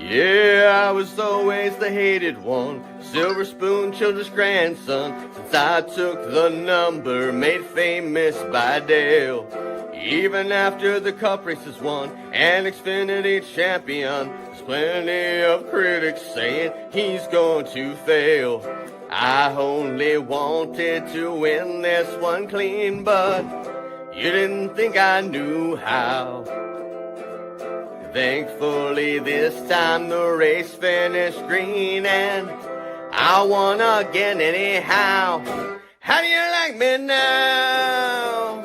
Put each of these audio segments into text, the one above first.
Yeah, I was always the hated one, silver spoon children's grandson, since I took the number made famous by Dale. Even after the cup race is won and Xfinity champion, there's plenty of critics saying he's going to fail. I only wanted to win this one clean, but you didn't think I knew how. Thankfully this time the race finished green and I won again anyhow. How do you like me now?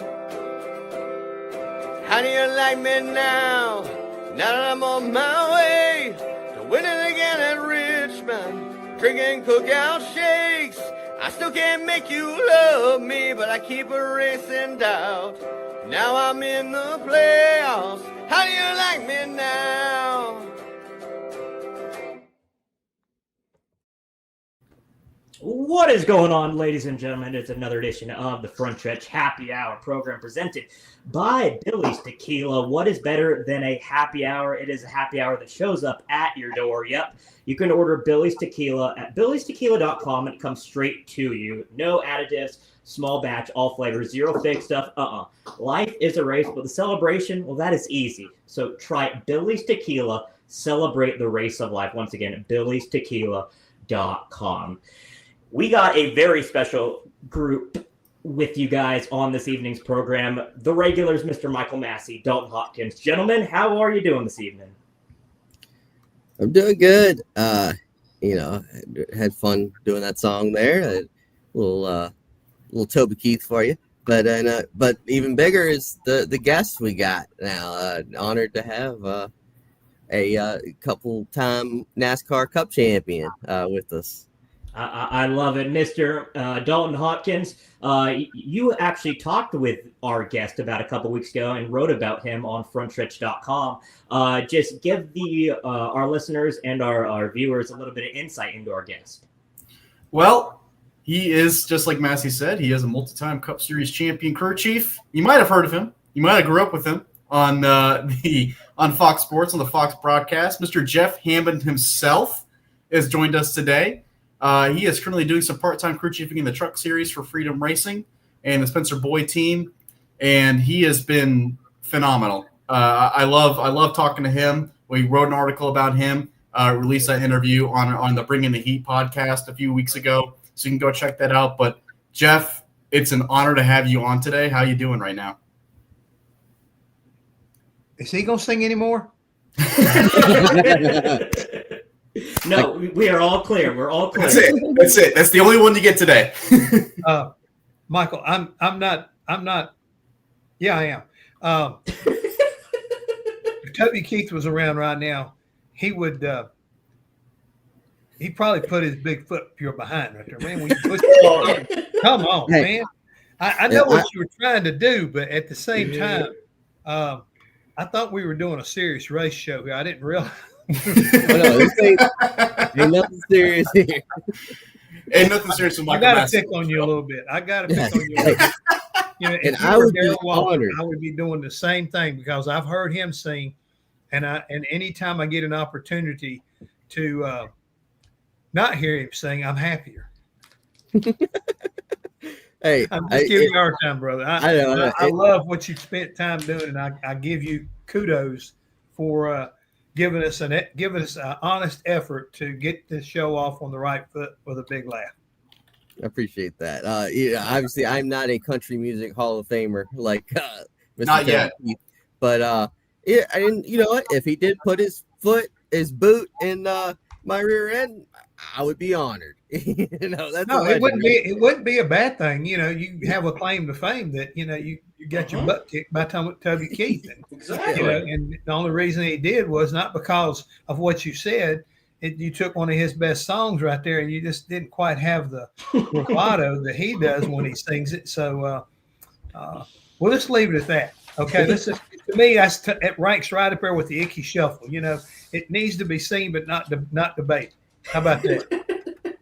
How do you like me now? Now that I'm on my way to winning again at Richmond, drinking cookout shakes. I still can't make you love me, but I keep erasing doubt. Now I'm in the playoffs. How do you like me now? What is going on, ladies and gentlemen? It's another edition of the Front Stretch Happy Hour program presented by Billy's Tequila. What is better than a happy hour? It is a happy hour that shows up at your door. Yep. You can order Billy's Tequila at billystequila.com and it comes straight to you. No additives, small batch, all flavors, zero fake stuff. Life is a race, but the celebration, well, that is easy. So try Billy's Tequila. Celebrate the race of life. Once again, at billystequila.com. We got a very special group with you guys on this evening's program. The regulars, Mr. Michael Massie, Dalton Hopkins. Gentlemen, how are you doing this evening? I'm doing good. Had fun doing that song there. A little Toby Keith for you. But even bigger is the guests we got now. Honored to have a couple-time NASCAR Cup champion with us. I love it. Mr. Dalton Hopkins, you actually talked with our guest about a couple weeks ago and wrote about him on frontstretch.com. Just give our listeners and our viewers a little bit of insight into our guest. Well, he is, just like Massey said, he is a multi-time Cup Series champion crew chief. You might have heard of him. You might have grew up with him on Fox Sports, on the Fox broadcast. Mr. Jeff Hammond himself has joined us today. He is currently doing some part-time crew chiefing in the Truck Series for Freedom Racing and the Spencer Boyd team, and he has been phenomenal. I love talking to him. We wrote an article about him, released that interview on the Bring in the Heat podcast a few weeks ago, so you can go check that out. But Jeff, it's an honor to have you on today. How you doing right now? Is he gonna sing anymore? No, we are all clear. We're all clear. That's it. That's the only one you get today. Michael, I'm not. Yeah, I am. If Toby Keith was around right now, he would. He'd probably put his big foot up your behind right there, man. When you push come on, man. I know what you were trying to do, but at the same time, I thought we were doing a serious race show here. I didn't realize. This ain't nothing serious here. Ain't nothing serious with Michael I gotta Massie. pick on you a little bit. I gotta pick on you a little bit. And I would be honored. I would be doing the same thing because I've heard him sing, and anytime I get an opportunity to not hear him sing, I'm happier. Hey, I'm just giving you our time, brother. I love what you spent time doing, and I give you kudos for giving us an honest effort to get this show off on the right foot with a big laugh. I appreciate that. Obviously, I'm not a country music Hall of Famer like Mr. Not yet. Keith, but and you know what? If he did put his boot in my rear end, I would be honored. It wouldn't be a bad thing. You have a claim to fame that you got your butt kicked by Toby Keith. Exactly. And the only reason he did was not because of what you said. You took one of his best songs right there, and you just didn't quite have the bravado that he does when he sings it. So we'll just leave it at that. Okay, to me, it ranks right up there with the Icky Shuffle. It needs to be seen, but not debated. How about that?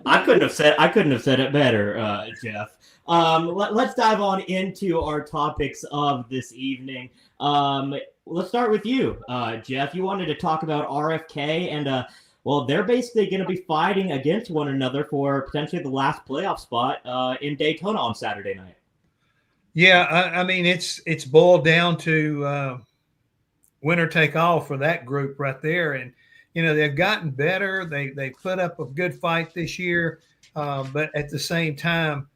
I couldn't have said it better, Jeff. Let's dive on into our topics of this evening. let's start with you, Jeff. You wanted to talk about RFK, and well, they're basically going to be fighting against one another for potentially the last playoff spot in Daytona on Saturday night. Yeah, I mean it's boiled down to winner take all for that group right there, and they've gotten better. They put up a good fight this year, but at the same time,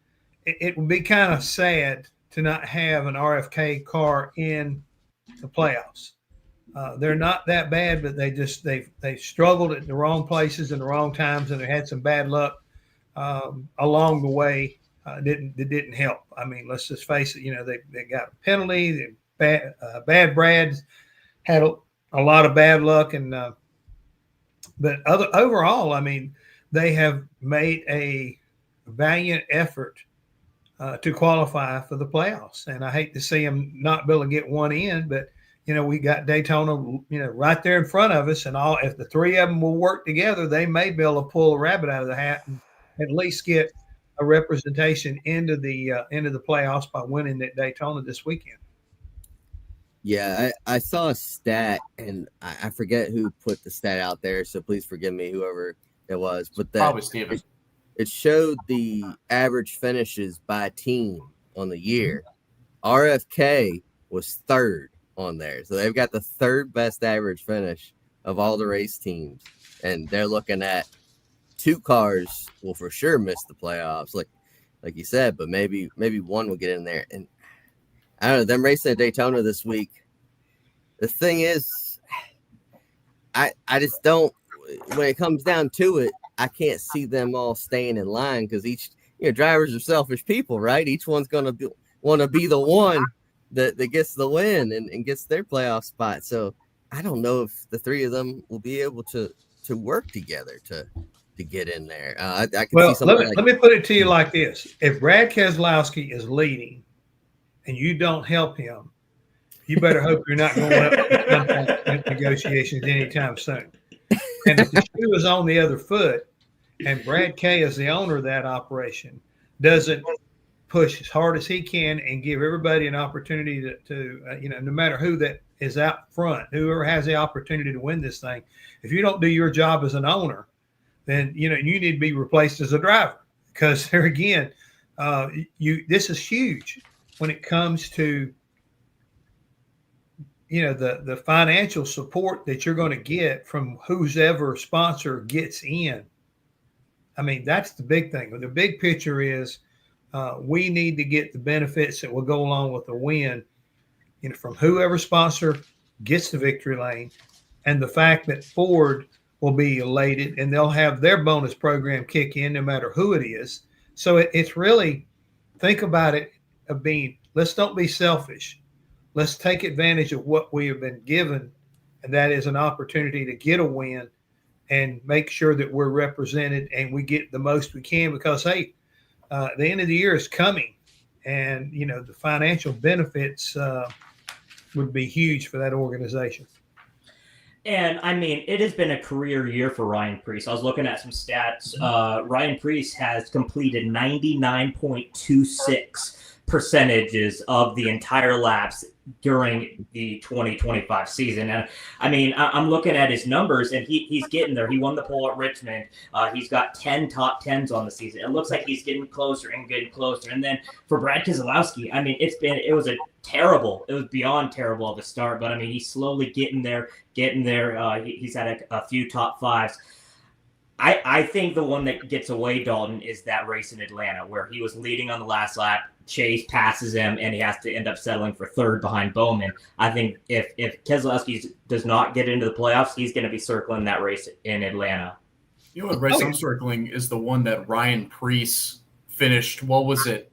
it would be kind of sad to not have an RFK car in the playoffs. They're not that bad, but they struggled at the wrong places and the wrong times, and they had some bad luck along the way. It didn't help. I mean, let's just face it. They got a penalty. Bad Brad had a lot of bad luck, and but overall, I mean, they have made a valiant effort to qualify for the playoffs, and I hate to see them not be able to get one in, but we got Daytona, right there in front of us, and if the three of them will work together, they may be able to pull a rabbit out of the hat and at least get a representation into the playoffs by winning at Daytona this weekend. Yeah, I saw a stat, and I forget who put the stat out there, so please forgive me, whoever it was. But probably Steven. It showed the average finishes by team on the year. RFK was third on there, so they've got the third best average finish of all the race teams, and they're looking at two cars will for sure miss the playoffs, like you said, but maybe one will get in there. And I don't know, them racing at Daytona this week. The thing is, I just don't. When it comes down to it, I can't see them all staying in line because each drivers are selfish people, right? Each one's gonna want to be the one that gets the win and gets their playoff spot. So I don't know if the three of them will be able to work together to get in there. I can see something. Let me put it to you like this: if Brad Keselowski is leading and you don't help him, you better hope you're not going up in negotiations anytime soon. And if the shoe is on the other foot, and Brad K is the owner of that operation, doesn't push as hard as he can and give everybody an opportunity to no matter who that is out front, whoever has the opportunity to win this thing, if you don't do your job as an owner, then you need to be replaced as a driver, because there again, this is huge when it comes to the financial support that you're going to get from whoever sponsor gets in. I mean, that's the big thing. The big picture is we need to get the benefits that will go along with the win, from whoever sponsor gets the victory lane, and the fact that Ford will be elated and they'll have their bonus program kick in no matter who it is. So it's really, think about it of being, let's don't be selfish. Let's take advantage of what we have been given, and that is an opportunity to get a win and make sure that we're represented and we get the most we can, because, hey, the end of the year is coming, and, the financial benefits would be huge for that organization. And, I mean, it has been a career year for Ryan Preece. I was looking at some stats. Ryan Preece has completed 99.26 percentages of the entire laps during the 2025 season. And I mean, I'm looking at his numbers, and he's getting there. He won the pole at Richmond. He's got 10 top 10s on the season. It looks like he's getting closer and getting closer. And then for Brad Keselowski, I mean, it was beyond terrible of a start, but I mean, he's slowly getting there. He's had a few top fives. I think the one that gets away, Dalton, is that race in Atlanta where he was leading on the last lap. Chase passes him, and he has to end up settling for third behind Bowman. I think if Keselowski does not get into the playoffs, he's going to be circling that race in Atlanta. You know what race I'm circling is the one that Ryan Preece finished, what was it,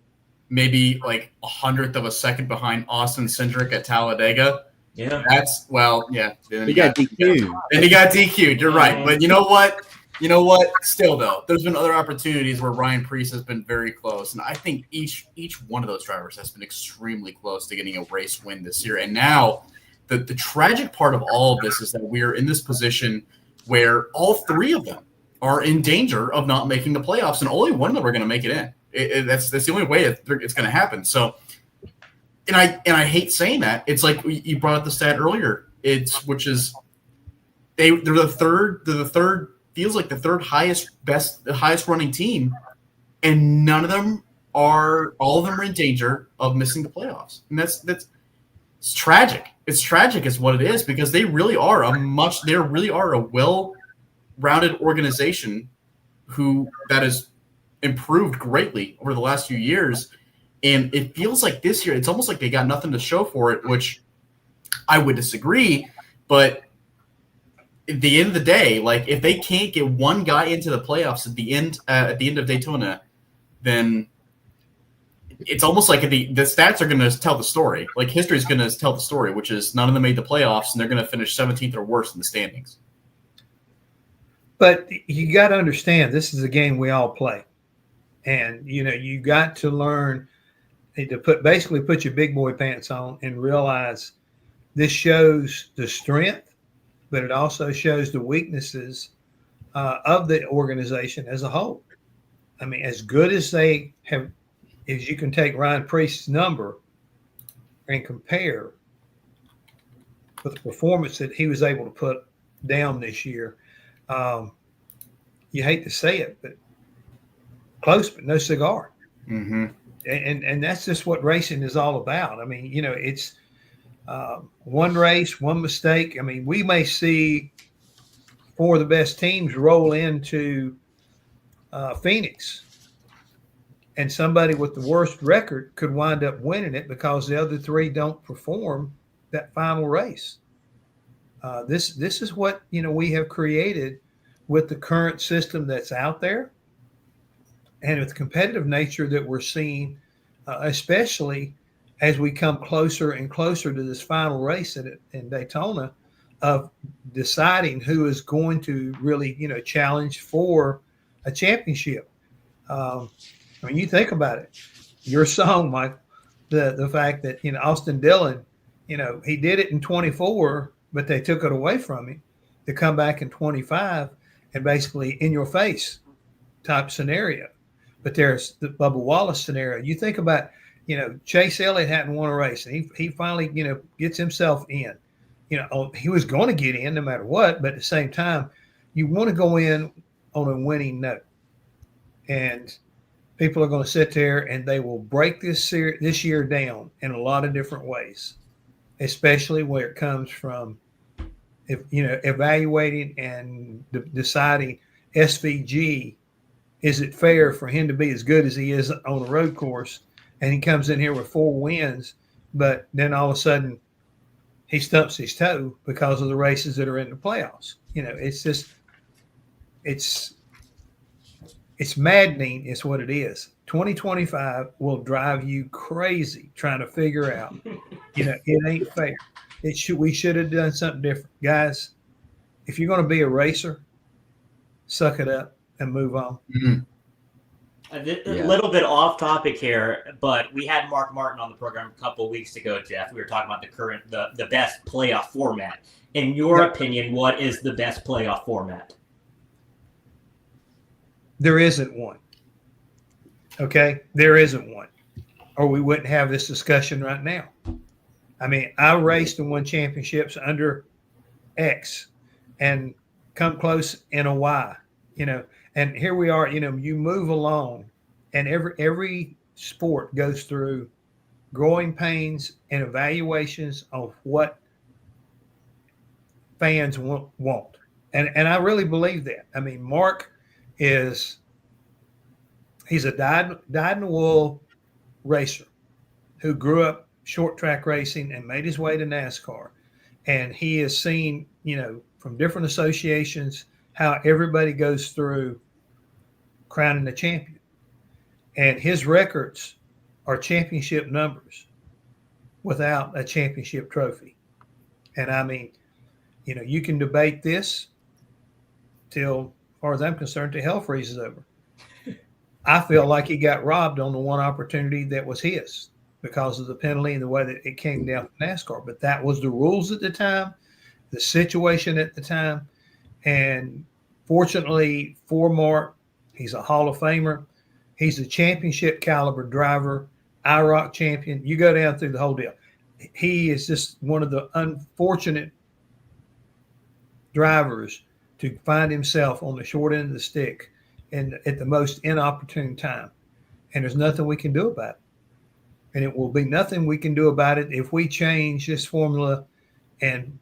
maybe like 100th of a second behind Austin Cindric at Talladega. Yeah. Then he got DQ'd. And he got DQ'd, you're right. But you know what? Still, though, there's been other opportunities where Ryan Preece has been very close. And I think each one of those drivers has been extremely close to getting a race win this year. And now the tragic part of all of this is that we are in this position where all three of them are in danger of not making the playoffs, and only one of them are going to make it in. That's the only way it's going to happen. So and I hate saying that. It's like you brought up the stat earlier. Which is they're the third feels like the third highest running team, and all of them are in danger of missing the playoffs. And that's it's tragic. It's tragic is what it is, because they really are a well-rounded organization that has improved greatly over the last few years. And it feels like this year, it's almost like they got nothing to show for it, which I would disagree. But at the end of the day, like, if they can't get one guy into the playoffs at the end of Daytona, then it's almost like the stats are going to tell the story. Like, history is going to tell the story, which is none of them made the playoffs, and they're going to finish 17th or worse in the standings. But you got to understand, this is a game we all play. And, you got to learn to put your big boy pants on and realize this shows the strength, but it also shows the weaknesses of the organization as a whole. I mean, as good as they have, as you can take Ryan Priest's number and compare with the performance that he was able to put down this year, you hate to say it, but close, but no cigar. Mm-hmm. And that's just what racing is all about. I mean, it's one race, one mistake. I mean, we may see 4 of the best teams roll into Phoenix, and somebody with the worst record could wind up winning it because the other 3 don't perform that final race. This is what we have created with the current system that's out there, and with the competitive nature that we're seeing, especially as we come closer and closer to this final race in Daytona, of deciding who is going to really, challenge for a championship. I mean, you think about it. Your song, Mike, the fact that, Austin Dillon, he did it in 24, but they took it away from him to come back in 25 and basically in your face type scenario. But there's the Bubba Wallace scenario. You think about, Chase Elliott hadn't won a race, and he finally, gets himself in. He was going to get in no matter what, but at the same time, you want to go in on a winning note. And people are going to sit there and they will break this year down in a lot of different ways, especially where it comes from, evaluating and deciding SVG. Is it fair for him to be as good as he is on a road course, and he comes in here with 4 wins, but then all of a sudden he stumps his toe because of the races that are in the playoffs? It's just, it's maddening is what it is. 2025 will drive you crazy trying to figure out, it ain't fair. We should have done something different. Guys, if you're going to be a racer, suck it up and move on. Mm-hmm. A little bit off topic here, but we had Mark Martin on the program a couple of weeks ago, Jeff. We were talking about the best playoff format. In your opinion, what is the best playoff format? There isn't one. Okay? There isn't one. Or we wouldn't have this discussion right now. I mean, I raced and won championships under X and come close in a Y, and here we are, you move along, and every sport goes through growing pains and evaluations of what fans want. And I really believe that. I mean, Mark he's a dyed-in-the-wool racer who grew up short track racing and made his way to NASCAR. And he has seen, from different associations, how everybody goes through crowning the champion. And his records are championship numbers without a championship trophy. And I mean, you can debate this till, as far as I'm concerned, till hell freezes over. I feel like he got robbed on the one opportunity that was his because of the penalty and the way that it came down from NASCAR. But that was the rules at the time, the situation at the time. And fortunately for Mark, he's a Hall of Famer. He's a championship caliber driver IROC champion. You go down through the whole deal. He is just one of the unfortunate drivers to find himself on the short end of the stick and at the most inopportune time. And there's nothing we can do about it. And it will be nothing we can do about it if we change this formula and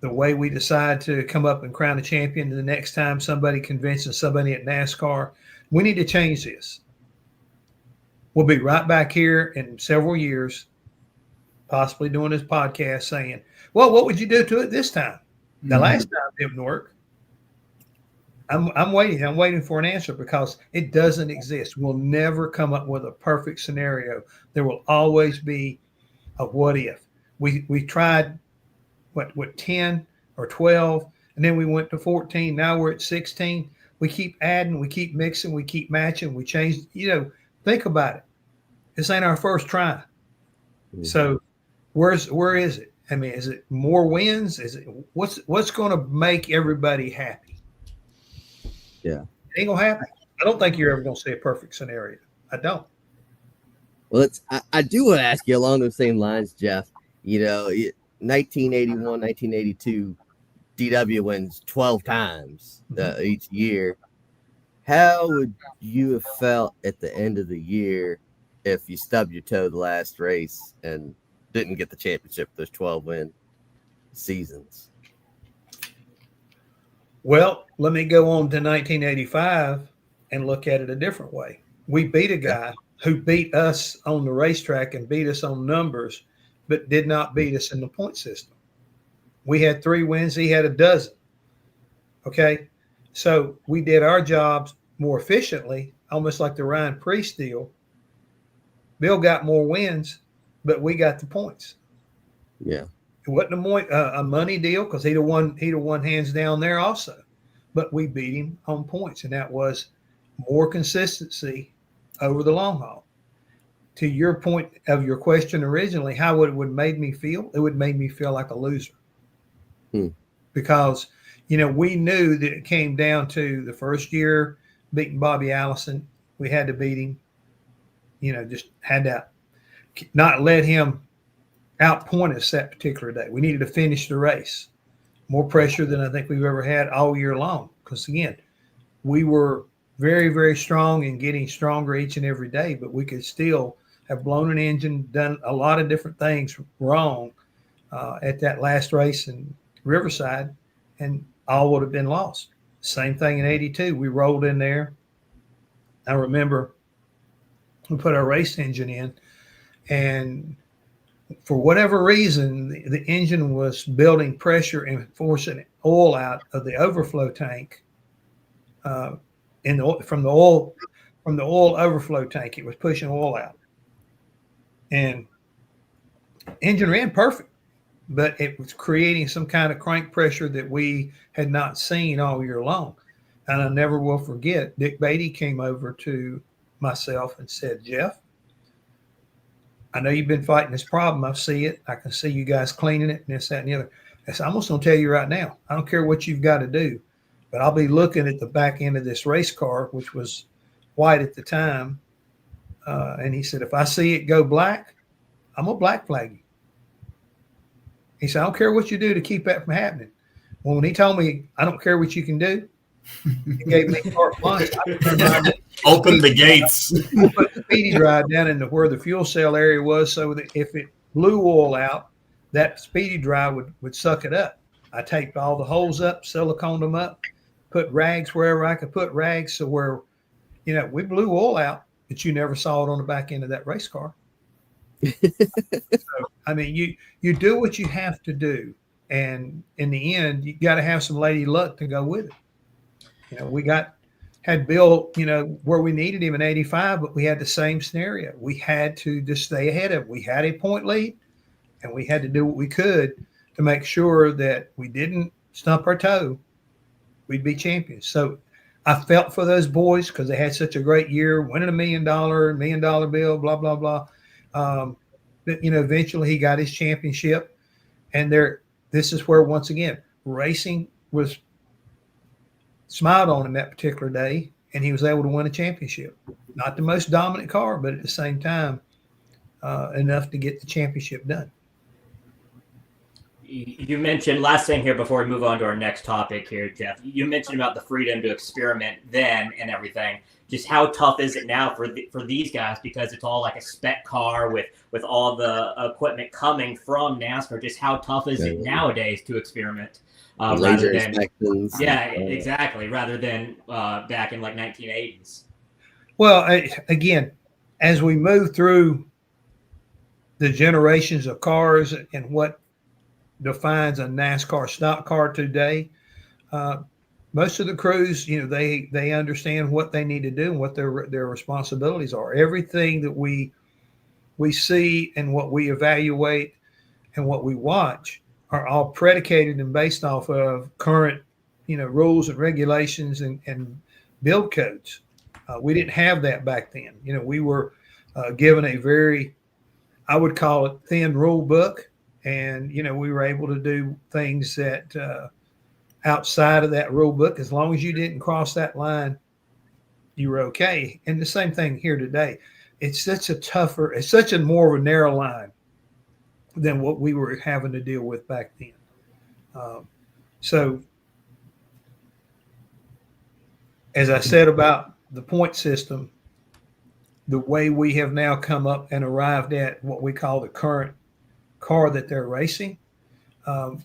the way we decide to come up and crown a champion the next time somebody convinces somebody at NASCAR. We need to change this. We'll be right back here in several years, possibly doing this podcast saying, well, what would you do to it this time? The last time it didn't work. I'm waiting. I'm waiting for an answer because it doesn't exist. We'll never come up with a perfect scenario. There will always be a what if. We tried what 10 or 12, and then we went to 14. Now we're at 16. We keep adding, we keep mixing, we keep matching, we change. Think about it. This ain't our first try. Mm-hmm. So where is it? I mean, is it more wins? Is it what's going to make everybody happy? Yeah, it ain't gonna happen. I don't think you're ever gonna see a perfect scenario. I don't. Well, I do want to ask you along those same lines, Jeff. 1981, 1982, DW wins 12 times each year. How would you have felt at the end of the year if you stubbed your toe the last race and didn't get the championship those 12-win seasons? Well, let me go on to 1985 and look at it a different way. We beat a guy who beat us on the racetrack and beat us on numbers, but did not beat us in the point system. We had 3 wins. He had a dozen. Okay. So we did our jobs more efficiently, almost like the Ryan Preece deal. Bill got more wins, but we got the points. Yeah. It wasn't a money deal because he'd have won hands down there also. But we beat him on points, and that was more consistency over the long haul. To your point of your question originally, how it would made me feel? It would make me feel like a loser. Because, we knew that it came down to the first year beating Bobby Allison. We had to beat him. Just had to not let him outpoint us that particular day. We needed to finish the race. More pressure than I think we've ever had all year long. Because, again, we were very, very strong and getting stronger each and every day, but we could still have blown an engine, done a lot of different things wrong at that last race in Riverside, and all would have been lost. Same thing in 82. We rolled in there. I remember we put our race engine in, and for whatever reason, the engine was building pressure and forcing oil out of the overflow tank. From the oil overflow tank, it was pushing oil out, and engine ran perfect, but it was creating some kind of crank pressure that we had not seen all year long. And I never will forget, Dick Beatty came over to myself and said, Jeff, I know you've been fighting this problem. I see it. I can see you guys cleaning it and this, that, and the other. I said, I'm just going to tell you right now, I don't care what you've got to do, but I'll be looking at the back end of this race car, which was white at the time. And he said, if I see it go black, I'm going to black flag you. He said, I don't care what you do to keep that from happening. Well, when he told me, I don't care what you can do, he gave me carte blanche. Open the gates. Put the speedy drive down into where the fuel cell area was so that if it blew oil out, that speedy drive would suck it up. I taped all the holes up, siliconed them up, put rags wherever I could put rags. So where, we blew oil out, but you never saw it on the back end of that race car. So, I mean, you do what you have to do. And in the end, you got to have some lady luck to go with it. We had Bill, where we needed him in 85, but we had the same scenario. We had to just stay ahead of him. We had a point lead, and we had to do what we could to make sure that we didn't stump our toe. We'd be champions. So I felt for those boys because they had such a great year, winning $1 million bill, blah, blah, blah. But, eventually he got his championship. And this is where, once again, racing was smiled on him that particular day, and he was able to win a championship. Not the most dominant car, but at the same time, enough to get the championship done. You mentioned, last thing here before we move on to our next topic here, Jeff, you mentioned about the freedom to experiment then and everything. Just how tough is it now for these guys, because it's all like a spec car with all the equipment coming from NASCAR. Just how tough is it nowadays to experiment? Laser rather than, inspections. yeah, exactly. Rather than back in like 1980s. Well, again, as we move through the generations of cars and what defines a NASCAR stock car today, most of the crews, they understand what they need to do and what their responsibilities are. Everything that we see and what we evaluate and what we watch are all predicated and based off of current, rules and regulations and build codes. We didn't have that back then. We were given a very, I would call it, thin rule book. And, we were able to do things that outside of that rule book, as long as you didn't cross that line, you were okay. And the same thing here today. It's such a more of a narrow line than what we were having to deal with back then. So, as I said about the point system, the way we have now come up and arrived at what we call the current car that they're racing,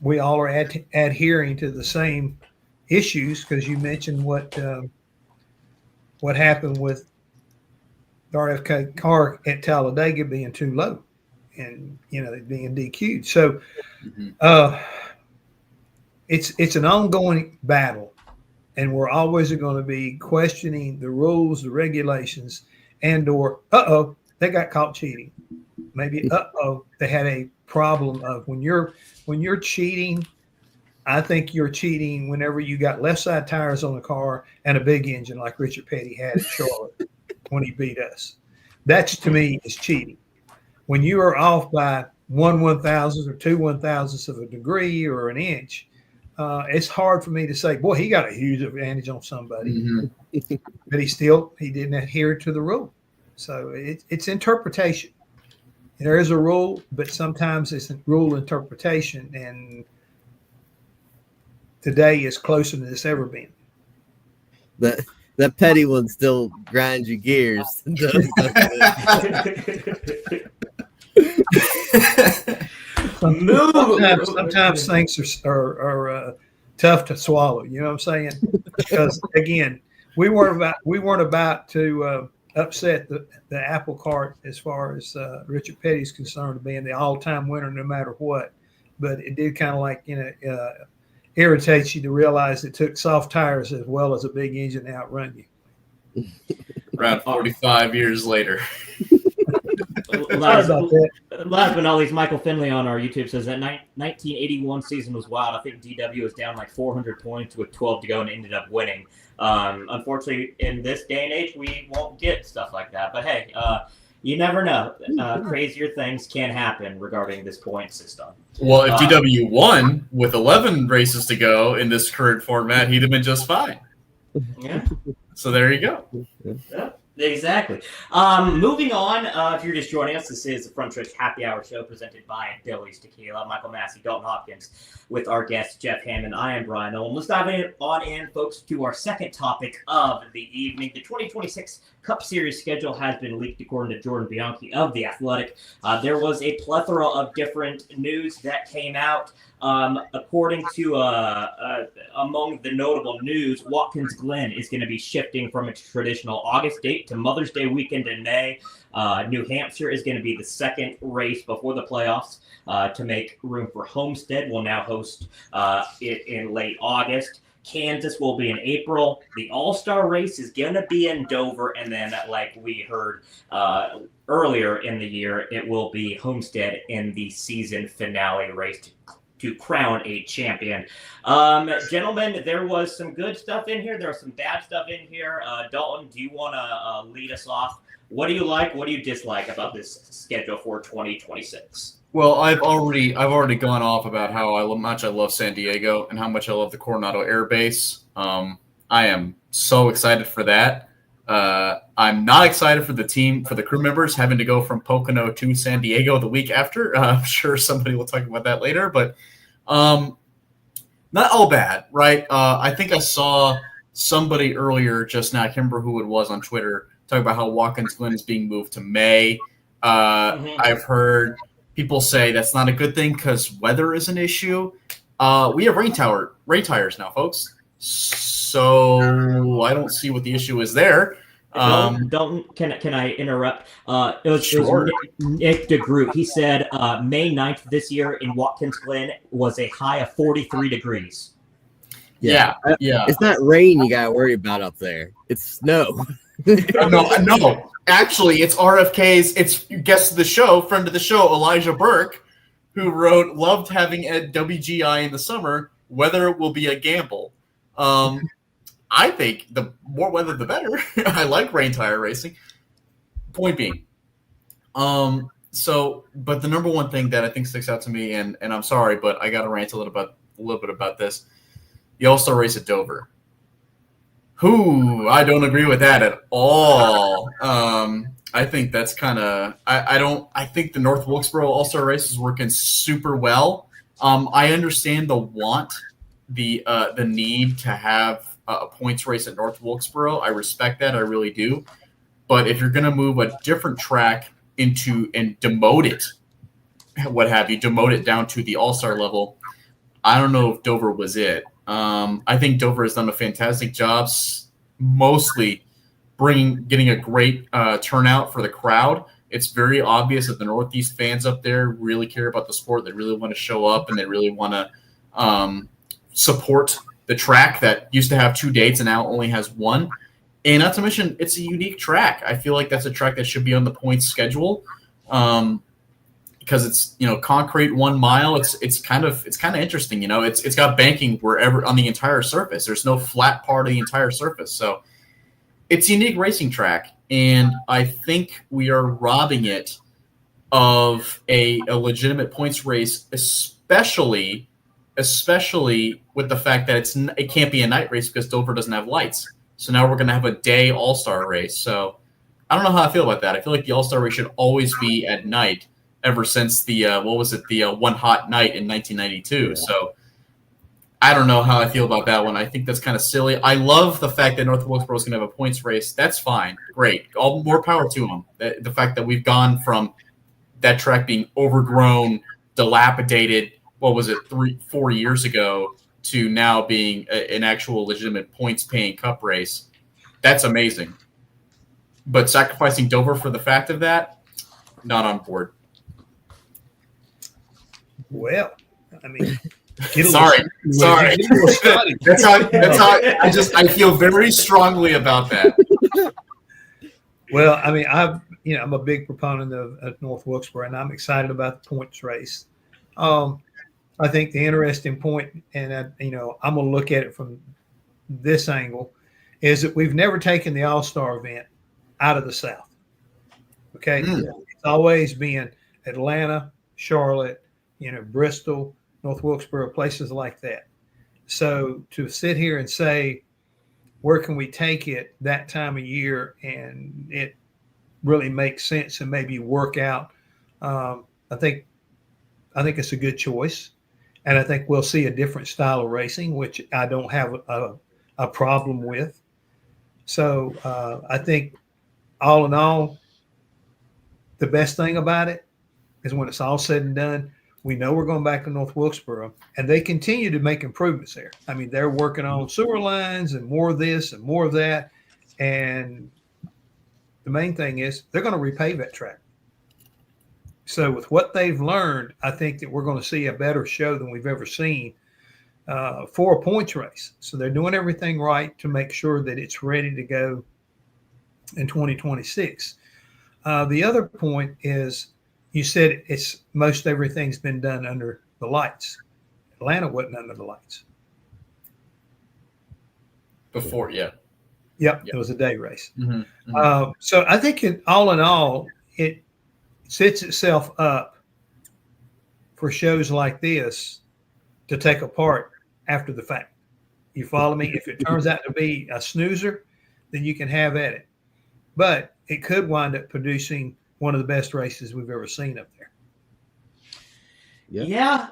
we all are adhering to the same issues, because you mentioned what happened with the RFK car at Talladega being too low and being DQ'd. So it's an ongoing battle, and we're always going to be questioning the rules, the regulations, and/or they got caught cheating. Maybe they had a problem of when you're cheating. I think you're cheating whenever you got left side tires on the car and a big engine like Richard Petty had at Charlotte when he beat us. That's, to me, is cheating. When you are off by 1/1000th or 2/1000ths of a degree or an inch, it's hard for me to say, boy, he got a huge advantage on somebody. But he didn't adhere to the rule. So it's interpretation. There is a rule, but sometimes it's a rule interpretation, and today is closer than it's ever been. That Petty one still grinds your gears. Sometimes things are tough to swallow. You know what I'm saying? Because again, we weren't about to upset the apple cart as far as Richard Petty's concerned, being the all-time winner no matter what. But it did kind of irritates you to realize it took soft tires as well as a big engine to outrun you. Around 45 years later. Last but not least, Michael Finley on our YouTube says that 1981 season was wild. I think DW was down like 400 points with 12 to go and ended up winning. Unfortunately, in this day and age, we won't get stuff like that. But hey, you never know. Crazier things can happen regarding this point system. Well, if DW won with 11 races to go in this current format, he'd have been just fine. Yeah. So there you go. Yeah. Exactly. Moving on, if you're just joining us, this is the Front Stretch Happy Hour show presented by Billy's Tequila. Michael Massie, Dalton Hopkins, with our guest Jeff Hammond. I am Bryan Nolen. Let's dive in, folks, to our second topic of the evening. The 2026 Cup Series schedule has been leaked, according to Jordan Bianchi of The Athletic. There was a plethora of different news that came out. According to among the notable news, Watkins Glen is going to be shifting from its traditional August date to Mother's Day weekend in May. New Hampshire is going to be the second race before the playoffs to make room for Homestead. Will now host it in late August. Kansas will be in April. The All-Star race is going to be in Dover. And then, like we heard earlier in the year, it will be Homestead in the season finale race to crown a champion. Gentlemen, there was some good stuff in here. There was some bad stuff in here. Dalton, do you want to lead us off? What do you like? What do you dislike about this schedule for 2026? Well, I've already gone off about how much I love San Diego and how much I love the Coronado Air Base. I am so excited for that. I'm not excited for the crew members having to go from Pocono to San Diego the week after. I'm sure somebody will talk about that later, but not all bad, right? I think I saw somebody earlier just now, I can't remember who it was on Twitter, talking about how Watkins Glen is being moved to May. I've heard people say that's not a good thing because weather is an issue. We have rain tires now, folks. So I don't see what the issue is there. Dalton, can I interrupt? It was Nick DeGroot. He said May 9th this year in Watkins Glen was a high of 43 degrees. Yeah. It's not rain you got to worry about up there. It's snow. No. Actually, it's RFK's. It's guest of the show, friend of the show, Elijah Burke, who wrote, "Loved having a WGI in the summer. Weather will be a gamble." I think the more weather, the better. I like rain tire racing. Point being, but the number one thing that I think sticks out to me, and I'm sorry, but I got to rant a little bit about this. The All-Star race at Dover. I don't agree with that at all. I think that's kind of I think the North Wilkesboro All-Star race is working super well. I understand the need to have a points race at North Wilkesboro. I respect that. I really do. But if you're going to move a different track into and demote it down to the All-Star level, I don't know if Dover was it. I think Dover has done a fantastic job, mostly getting a great turnout for the crowd. It's very obvious that the Northeast fans up there really care about the sport. They really want to show up, and they really want to support the track that used to have 2 dates and now only has one. And not to mention, it's a unique track. I feel like that's a track that should be on the points schedule because it's concrete 1 mile. It's kind of interesting. It's got banking wherever on the entire surface. There's no flat part of the entire surface, so it's a unique racing track. And I think we are robbing it of a legitimate points race, especially with the fact that it can't be a night race because Dover doesn't have lights. So now we're going to have a day All-Star race. So I don't know how I feel about that. I feel like the All-Star race should always be at night ever since the One Hot Night in 1992. Yeah. So I don't know how I feel about that one. I think that's kind of silly. I love the fact that North Wilkesboro is going to have a points race. That's fine. Great. All more power to them. The fact that we've gone from that track being overgrown, dilapidated, 3-4 years ago, to now being an actual legitimate points-paying cup race. That's amazing. But sacrificing Dover for the fact of that, not on board. Well, I mean, sorry. That's how I feel very strongly about that. Well, I mean, I'm a big proponent of North Wilkesboro, and I'm excited about the points race. I think the interesting point, and I'm going to look at it from this angle, is that we've never taken the All-Star event out of the South. Okay, It's always been Atlanta, Charlotte, Bristol, North Wilkesboro, places like that. So to sit here and say, where can we take it that time of year and it really makes sense and maybe work out, I think it's a good choice. And I think we'll see a different style of racing, which I don't have a problem with. So I think all in all, the best thing about it is when it's all said and done, we know we're going back to North Wilkesboro, and they continue to make improvements there. I mean, they're working on sewer lines and more of this and more of that. And the main thing is they're going to repave that track. So with what they've learned, I think that we're going to see a better show than we've ever seen for a points race. So they're doing everything right to make sure that it's ready to go in 2026. The other point is you said most everything's been done under the lights. Atlanta wasn't under the lights. Before, yeah. Yep, it was a day race. Mm-hmm. So I think all in all, it sets itself up for shows like this to take apart after the fact. You follow me? If it turns out to be a snoozer, then you can have at it. but it could wind up producing one of the best races we've ever seen up there. Yeah.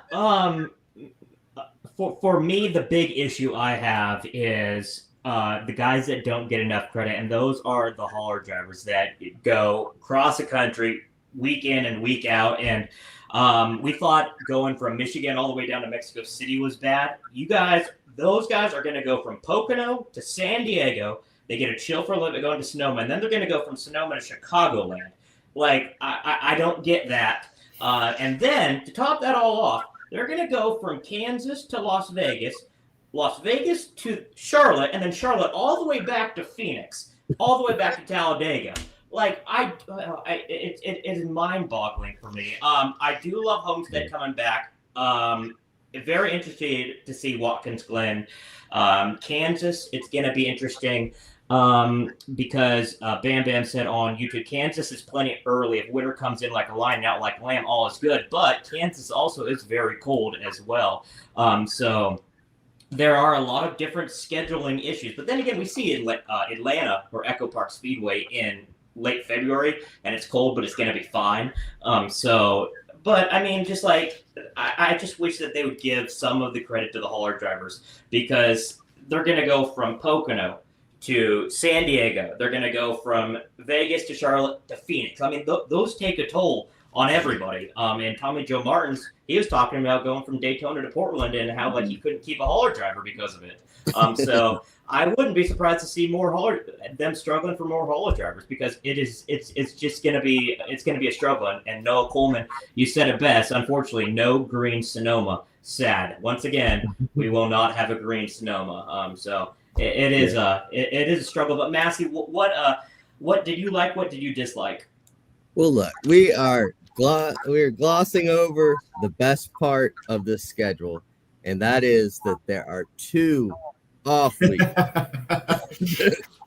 For me, the big issue I have is the guys that don't get enough credit, and those are the hauler drivers that go across the country week in and week out. And we thought going from Michigan all the way down to Mexico City was bad. Those guys are going to go from Pocono to San Diego. They get a chill for a little bit going to Sonoma, and then they're going to go from Sonoma to Chicagoland. Like, I don't get that. And then to top that all off, they're going to go from Kansas to Las Vegas to Charlotte, and then Charlotte all the way back to Phoenix, all the way back to Talladega. Like, it is mind-boggling for me. I do love Homestead coming back. Very interested to see Watkins Glen. Kansas, it's going to be interesting because Bam Bam said on YouTube, Kansas is plenty early. If winter comes in like a line out like lamb, all is good. But Kansas also is very cold as well. So there are a lot of different scheduling issues. But then again, we see Atlanta or Echo Park Speedway in late February, and it's cold, but it's going to be fine. But I mean, just like, I just wish that they would give some of the credit to the hauler drivers, because they're going to go from Pocono to San Diego. They're going to go from Vegas to Charlotte to Phoenix. I mean, those take a toll on everybody. And Tommy Joe Martins, he was talking about going from Daytona to Portland and how like he couldn't keep a hauler driver because of it. So I wouldn't be surprised to see them struggling for more hauler drivers, because it's just going to be a struggle. And Noah Coleman, you said it best. Unfortunately, no green Sonoma. Sad. Once again, we will not have a green Sonoma. So it is a struggle. But Massie, what did you like? What did you dislike? Well, look, we're glossing over the best part of this schedule, and that is that there are 2 off weeks.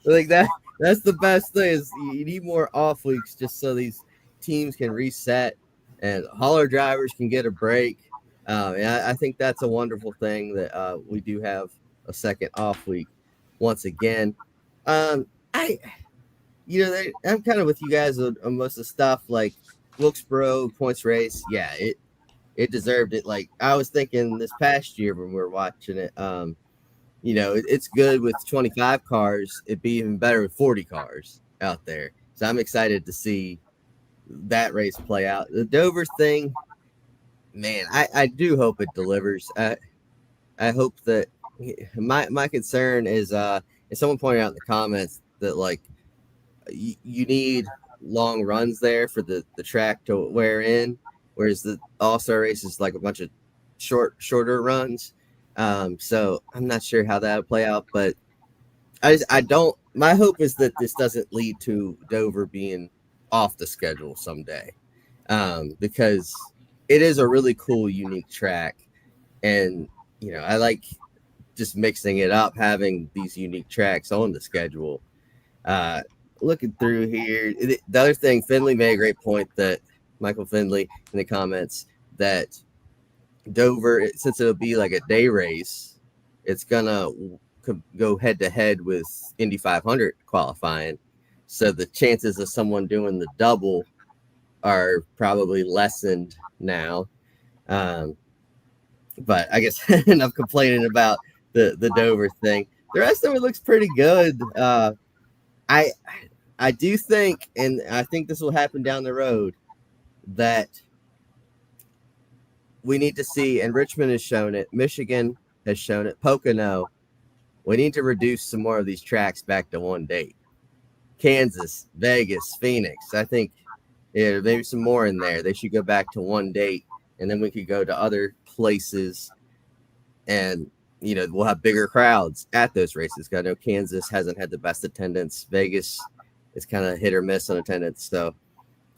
Like that's the best thing, is you need more off weeks just so these teams can reset and hauler drivers can get a break. And I think that's a wonderful thing that we do have a second off week once again. I'm kind of with you guys on most of the stuff. Like Wilkesboro points race, yeah, it deserved it. Like I was thinking this past year when we were watching it, it's good with 25 cars. It'd be even better with 40 cars out there. So I'm excited to see that race play out. The Dover thing, man, I do hope it delivers. I hope that my concern is, and someone pointed out in the comments that like you need long runs there for the track to wear in, whereas the All-Star race is like a bunch of shorter runs. So I'm not sure how that'll play out, but my hope is that this doesn't lead to Dover being off the schedule someday, because it is a really cool, unique track. And, I like just mixing it up, having these unique tracks on the schedule. Looking through here, the other thing, Finley made a great point, that Michael Finley in the comments, that Dover, since it'll be like a day race, it's gonna go head to head with Indy 500 qualifying, so the chances of someone doing the double are probably lessened now. But I guess enough complaining about the Dover thing. The rest of it looks pretty good. I do think, and I think this will happen down the road, that we need to see, and Richmond has shown it, Michigan has shown it, Pocono, we need to reduce some more of these tracks back to one date. Kansas, Vegas, Phoenix, I think maybe some more in there. They should go back to one date, and then we could go to other places, and we'll have bigger crowds at those races. I know Kansas hasn't had the best attendance. Vegas is kind of hit or miss on attendance. So,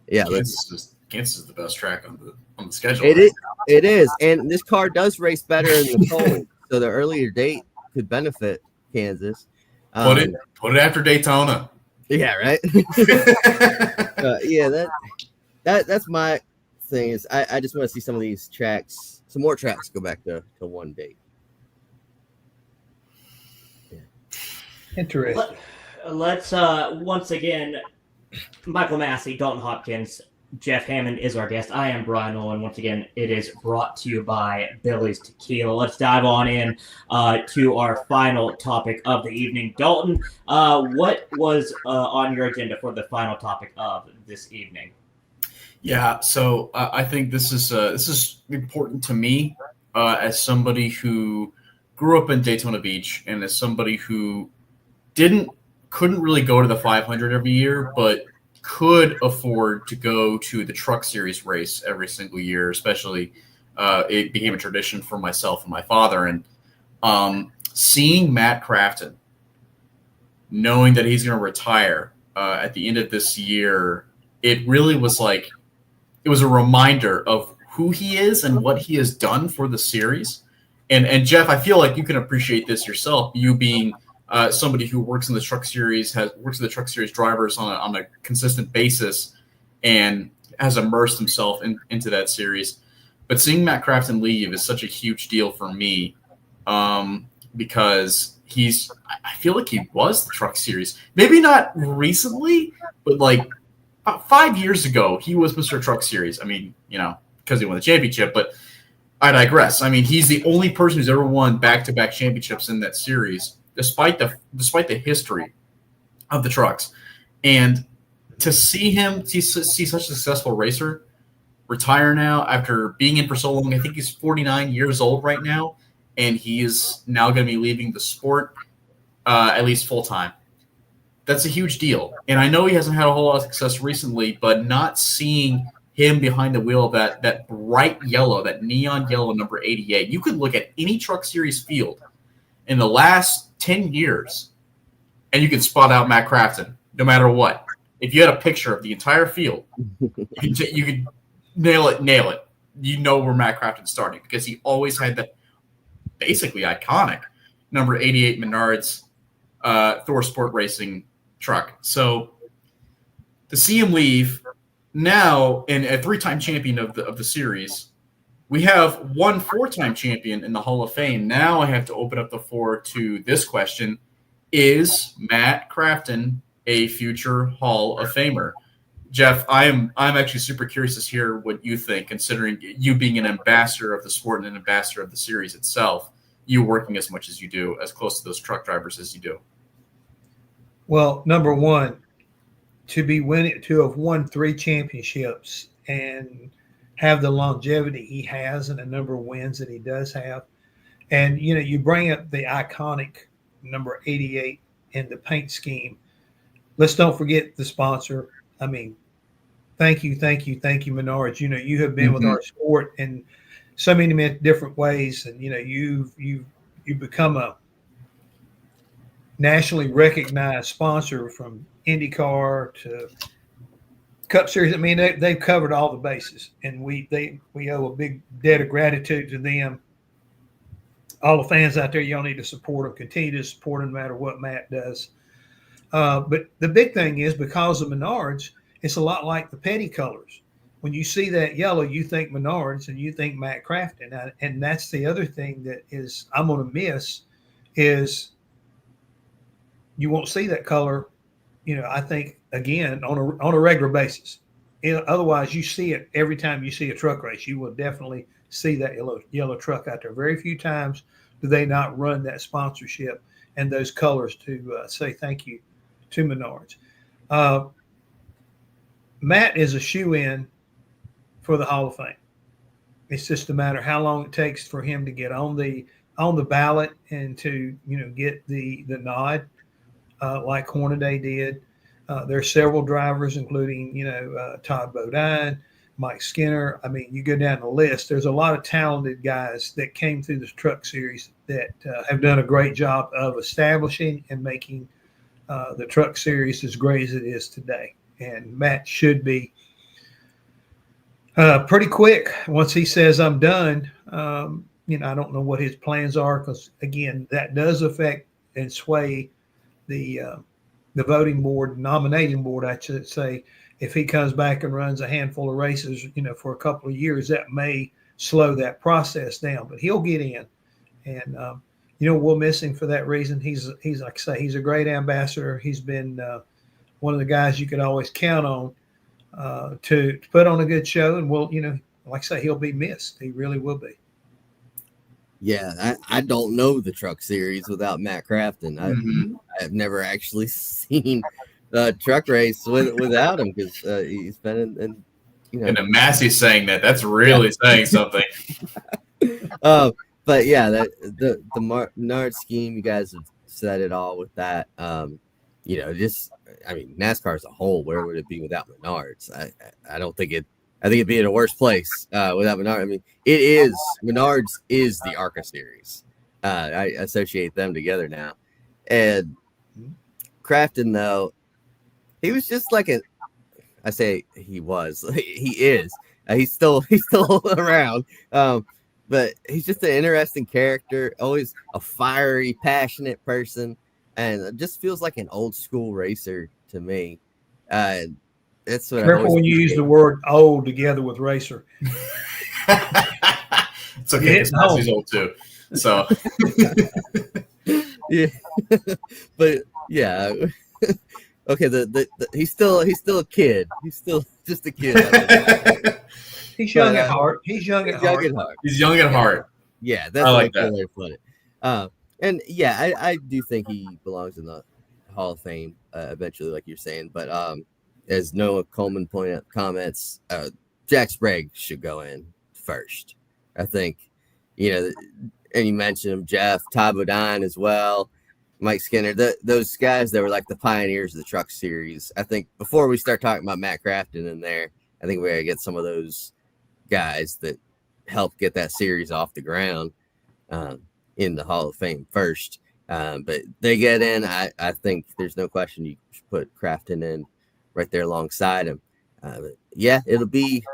yeah, Kansas is the best track on the schedule. It is, and this car does race better in the cold, so the earlier date could benefit Kansas. Put it after Daytona. Yeah, right. That's my thing. Is I just want to see some of these tracks, some more tracks, go back to one date. Interesting. let's once again, Michael Massie, Dalton Hopkins, Jeff Hammond is our guest. I am Bryan Nolen. Once again, it is brought to you by Billy's Tequila. Let's dive on in to our final topic of the evening. Dalton, what was on your agenda for the final topic of this evening? Yeah, so I think this is important to me as somebody who grew up in Daytona Beach and as somebody who couldn't really go to the 500 every year, but could afford to go to the Truck Series race every single year. Especially, it became a tradition for myself and my father. And seeing Matt Crafton, knowing that he's going to retire at the end of this year, it really was like it was a reminder of who he is and what he has done for the series. And Jeff, I feel like you can appreciate this yourself, you being somebody who works in the Truck Series, works with the Truck Series drivers on a consistent basis, and has immersed himself into that series. But seeing Matt Crafton leave is such a huge deal for me, because I feel like he was the Truck Series. Maybe not recently, but like about 5 years ago, he was Mr. Truck Series. I mean, because he won the championship, but I digress. I mean, he's the only person who's ever won back-to-back championships in that series, despite the history of the trucks. And to see such a successful racer retire now after being in for so long, I think he's 49 years old right now, and he is now going to be leaving the sport, at least full-time. That's a huge deal. And I know he hasn't had a whole lot of success recently, but not seeing him behind the wheel of that bright yellow, that neon yellow number 88, you could look at any Truck Series field in the last 10 years, and you could spot out Matt Crafton, no matter what. If you had a picture of the entire field, you could nail it. You know where Matt Crafton's starting, because he always had that basically iconic number 88 Menards ThorSport racing truck. So to see him leave now, and a three-time champion of the series, we have one four-time champion in the Hall of Fame. Now I have to open up the floor to this question: is Matt Crafton a future Hall of Famer? Jeff, I'm actually super curious to hear what you think, considering you being an ambassador of the sport and an ambassador of the series itself, you working as much as you do, as close to those truck drivers as you do. Well, number one, to have won 3 championships and have the longevity he has and the number of wins that he does have. And, you bring up the iconic number 88 in the paint scheme. Let's don't forget the sponsor. I mean, thank you, Menards. You have been with our sport in so many different ways, and you've become a nationally recognized sponsor, from IndyCar to Cup Series. I mean, they've covered all the bases, and we owe a big debt of gratitude to them. All the fans out there, y'all need to support them. Continue to support them no matter what Matt does. But the big thing is, because of Menards, it's a lot like the petty colors. When you see that yellow, you think Menards and you think Matt Crafton. And that's the other thing that I'm going to miss, is you won't see that color, I think, again, on a regular basis. Otherwise, you see it every time you see a truck race. You will definitely see that yellow truck out there. Very few times do they not run that sponsorship and those colors to say thank you to Menards. Matt is a shoe-in for the Hall of Fame. It's just a matter how long it takes for him to get on the ballot and to get the nod, like Hornaday did. There are several drivers, including Todd Bodine, Mike Skinner. I mean, you go down the list. There's a lot of talented guys that came through this Truck Series that have done a great job of establishing and making the Truck Series as great as it is today. And Matt should be pretty quick once he says, I'm done. I don't know what his plans are, because, again, that does affect and sway the voting board, nominating board, I should say. If he comes back and runs a handful of races, for a couple of years, that may slow that process down. But he'll get in. And we'll miss him for that reason. He's like I say, he's a great ambassador. He's been one of the guys you could always count on to put on a good show, and like I say, he'll be missed. He really will be. Yeah, I don't know the Truck Series without Matt Crafton. I've never actually seen a truck race without him because he's been in And the Massey saying that's really saying something. But yeah, the Menard scheme, you guys have said it all with that. NASCAR as a whole, where would it be without Menards? I don't think it. I think it'd be in a worse place without Menard. I mean, Menards is the ARCA series. I associate them together now. And Crafton, though, he was just like I say he was. He is. He's still around. But he's just an interesting character, always a fiery, passionate person, and it just feels like an old school racer to me. That's what. Careful when you use the word "old" together with racer. It's okay. It's Massey's old too. So. Yeah, but yeah. Okay. He's still a kid. He's still just a kid. He's young at heart. He's young at heart. He's young at heart. Yeah, that's like that. Way to put it. And yeah, I do think he belongs in the Hall of Fame eventually, like you're saying. But as Noah Coleman pointed out, comments, Jack Sprague should go in first. I think, and you mentioned him, Jeff, Ty Bodine as well, Mike Skinner, those guys that were like the pioneers of the Truck Series. I think before we start talking about Matt Crafton in there, I think we got to get some of those guys that helped get that series off the ground in the Hall of Fame first. But they get in. I think there's no question you should put Crafton in right there alongside him. But yeah, it'll be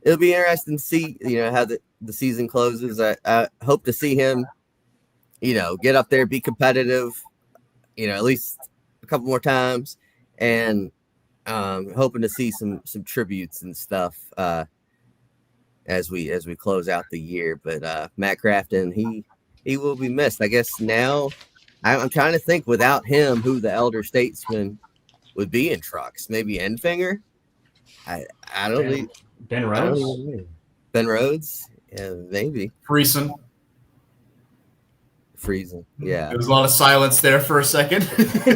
interesting to see, how the season closes. I hope to see him, get up there, be competitive, at least a couple more times, and hoping to see some tributes and stuff as we close out the year. But Matt Crafton, he will be missed. I guess now I'm trying to think without him who the elder statesman would be in trucks. Maybe Enfinger. I don't know. Ben Rhodes. Ben Rhodes. Yeah, maybe. Friesen. Yeah. There was a lot of silence there for a second.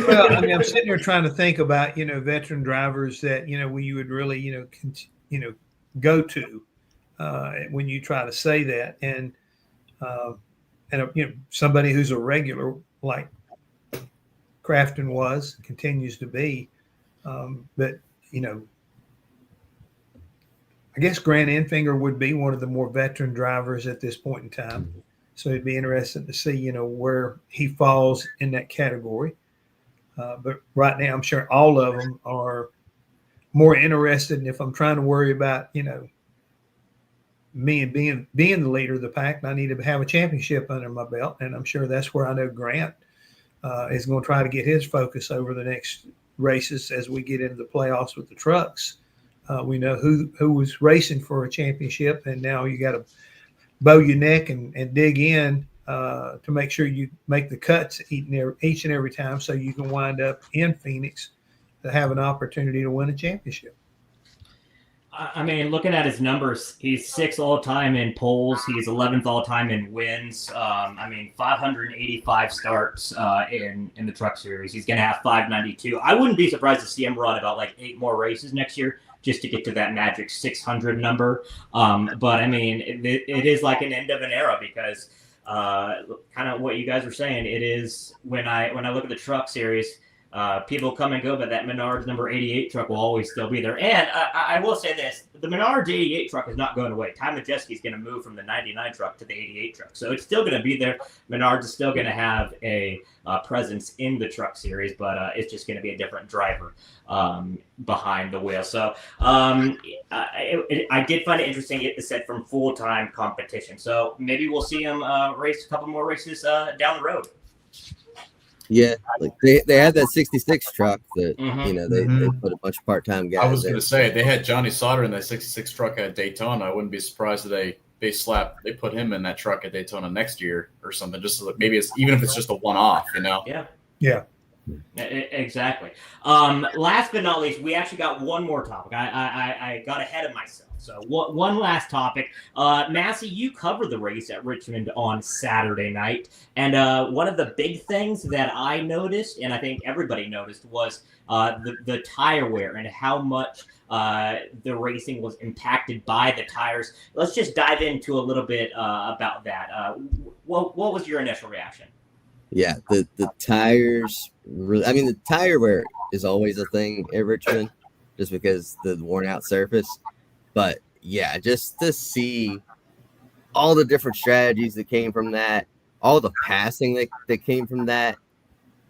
Well, I mean, I'm sitting here trying to think about, veteran drivers that, we would really, go to when you try to say that. And somebody who's a regular like Crafton was, continues to be. But, I guess Grant Enfinger would be one of the more veteran drivers at this point in time. Mm-hmm. So it'd be interesting to see, where he falls in that category. But right now, I'm sure all of them are more interested. And if I'm trying to worry about, me and being the leader of the pack, I need to have a championship under my belt. And I'm sure that's where I know Grant is going to try to get his focus over the next races as we get into the playoffs with the trucks. We know who was racing for a championship, and now you got to bow your neck and dig in to make sure you make the cuts each and every time so you can wind up in Phoenix to have an opportunity to win a championship. I mean, looking at his numbers, he's 6th all-time in poles. He's 11th all-time in wins. 585 starts in the Truck Series. He's going to have 592. I wouldn't be surprised to see him run about 8 more races next year just to get to that magic 600 number. But, I mean, it is like an end of an era because kind of what you guys were saying, it is when I look at the Truck Series, people come and go, but that Menards number 88 truck will always still be there. And I will say this, the Menards 88 truck is not going away. Ty Majeski is going to move from the 99 truck to the 88 truck. So it's still going to be there. Menards is still going to have a presence in the Truck Series, but it's just going to be a different driver behind the wheel. So I did find it interesting it said from full-time competition. So maybe we'll see him race a couple more races down the road. Yeah, they had that 66 truck that they put a bunch of part-time guys. I was going to say they had Johnny Sauter in that 66 truck at Daytona. I wouldn't be surprised if they they put him in that truck at Daytona next year or something, just so that maybe it's even if it's just a one-off, Yeah. Exactly. Last but not least, we actually got one more topic. I got ahead of myself. So one last topic. Massie, you covered the race at Richmond on Saturday night. And one of the big things that I noticed, and I think everybody noticed, was the tire wear and how much the racing was impacted by the tires. Let's just dive into a little bit about that. What was your initial reaction? Yeah, the tires really, I mean, the tire wear is always a thing at Richmond just because the worn out surface. But yeah, just to see all the different strategies that came from that, all the passing that came from that.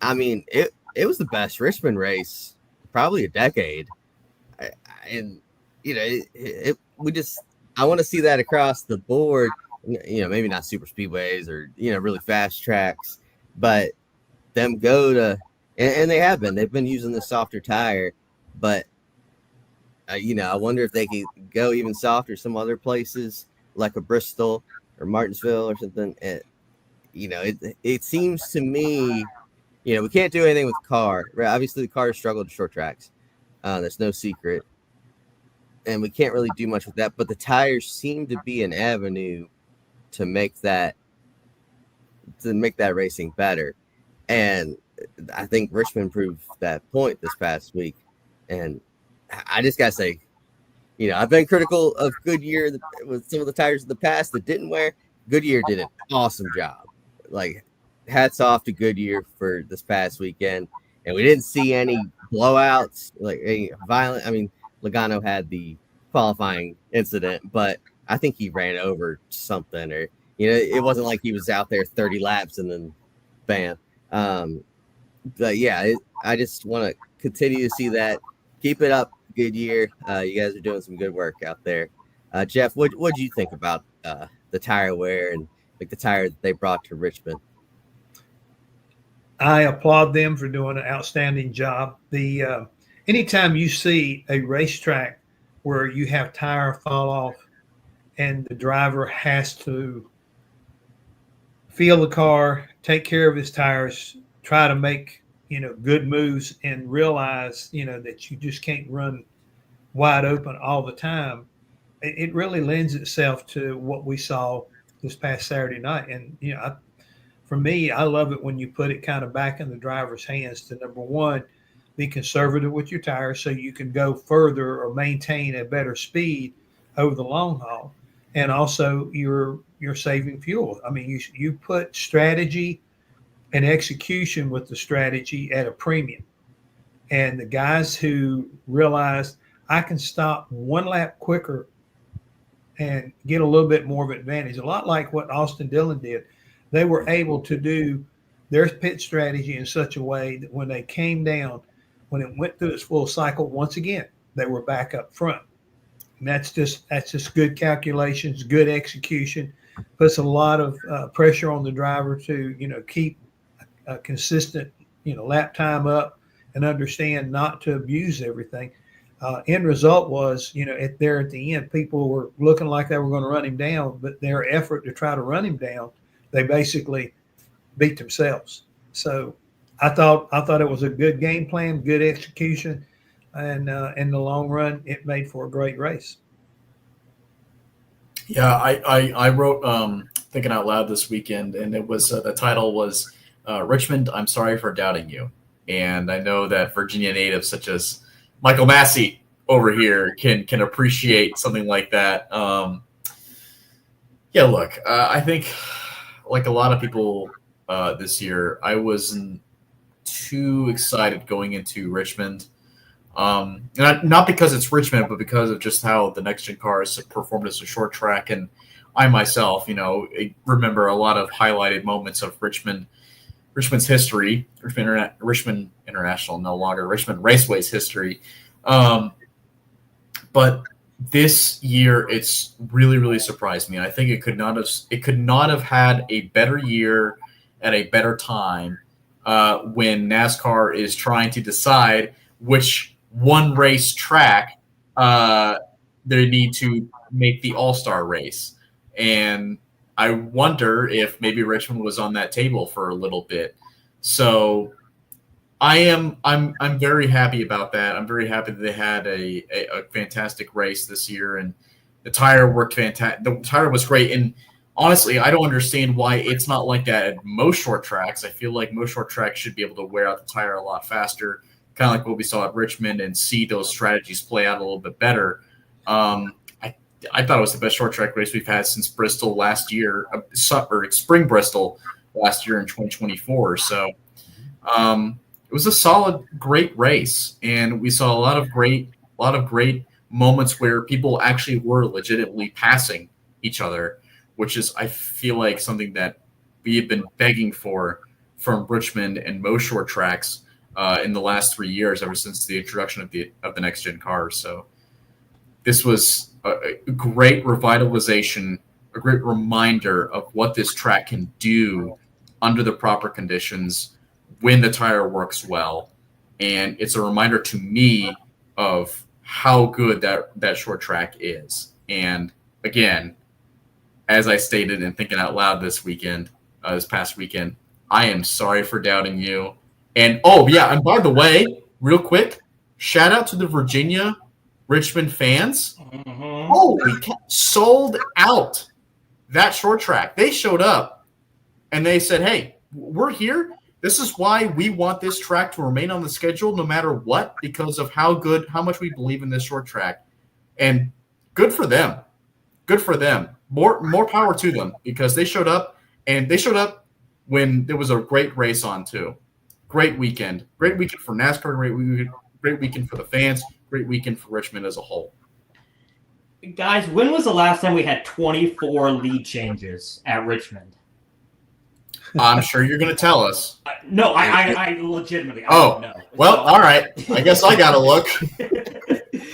I mean, it was the best Richmond race, probably a decade. And, I want to see that across the board, maybe not super speedways or, really fast tracks. But them go to, and they've been using the softer tire, but, I wonder if they could go even softer some other places like a Bristol or Martinsville or something. It seems to me, we can't do anything with the car. Right? Obviously, the cars struggle to short tracks. There's no secret. And we can't really do much with that. But the tires seem to be an avenue to make that racing better. And I think Richmond proved that point this past week. And I just gotta say, I've been critical of Goodyear with some of the tires in the past that didn't wear. Goodyear did an awesome job. Like, hats off to Goodyear for this past weekend. And we didn't see any blowouts, like any violent. I mean, Logano had the qualifying incident, but I think he ran over something, or it wasn't like he was out there 30 laps and then bam. But yeah, I just want to continue to see that. Keep it up, Goodyear. You guys are doing some good work out there. Jeff, what do you think about the tire wear and like the tire that they brought to Richmond? I applaud them for doing an outstanding job. Anytime you see a racetrack where you have tire fall off and the driver has to feel the car, take care of his tires, try to make, good moves and realize, that you just can't run wide open all the time. It really lends itself to what we saw this past Saturday night. And, for me, I love it when you put it kind of back in the driver's hands to, number one, be conservative with your tires so you can go further or maintain a better speed over the long haul. And also you're saving fuel. I mean, you put strategy and execution with the strategy at a premium. And the guys who realized I can stop one lap quicker and get a little bit more of an advantage, a lot like what Austin Dillon did. They were able to do their pit strategy in such a way that when they came down, when it went through its full cycle, once again, they were back up front. And that's just good calculations, good execution, puts a lot of pressure on the driver to, keep a consistent, lap time up and understand not to abuse everything. End result was, at the end, people were looking like they were going to run him down, but their effort to try to run him down, they basically beat themselves. So I thought it was a good game plan, good execution, and in the long run, it made for a great race. Yeah, I wrote Thinking Out Loud this weekend, and it was the title was Richmond, I'm Sorry for Doubting You. And I know that Virginia natives such as Michael Massie over here can appreciate something like that. Yeah, look, I think like a lot of people this year, I wasn't too excited going into Richmond. Not because it's Richmond, but because of just how the next gen cars performed as a short track. And I myself, I remember a lot of highlighted moments of Richmond's history, Richmond International, no longer Richmond Raceway's history. But this year, it's really, really surprised me. I think it could not have had a better year at a better time when NASCAR is trying to decide which one race track they need to make the All-Star race. and I wonder if maybe Richmond was on that table for a little bit. So I'm very happy about that. I'm very happy that they had a fantastic race this year, and the tire worked fantastic. The tire was great, and honestly, I don't understand why it's not like that at most short tracks. I feel like most short tracks should be able to wear out the tire a lot faster, kind of like what we saw at Richmond, and see those strategies play out a little bit better. I thought it was the best short track race we've had since Bristol last year, or spring Bristol last year in 2024. So it was a solid, great race, and we saw a lot of great moments where people actually were legitimately passing each other, which is, I feel like, something that we have been begging for from Richmond and most short tracks in the last 3 years, ever since the introduction of the next gen cars. So this was a great revitalization, a great reminder of what this track can do under the proper conditions when the tire works well. And it's a reminder to me of how good that short track is. And again, as I stated and thinking out loud this past weekend, I am sorry for doubting you. And and by the way, real quick, shout out to the Virginia Richmond fans. Mm-hmm. Holy cow, sold out that short track. They showed up and they said, hey, we're here. This is why we want this track to remain on the schedule no matter what, because of how much we believe in this short track. And good for them. Good for them. More power to them, because they showed up, and they showed up when there was a great race on too. Great weekend. Great weekend for NASCAR. Great weekend for the fans. Great weekend for Richmond as a whole. Guys, when was the last time we had 24 lead changes at Richmond? I'm sure you're going to tell us. No, I legitimately. I don't know. Well, all right. I guess I got to look.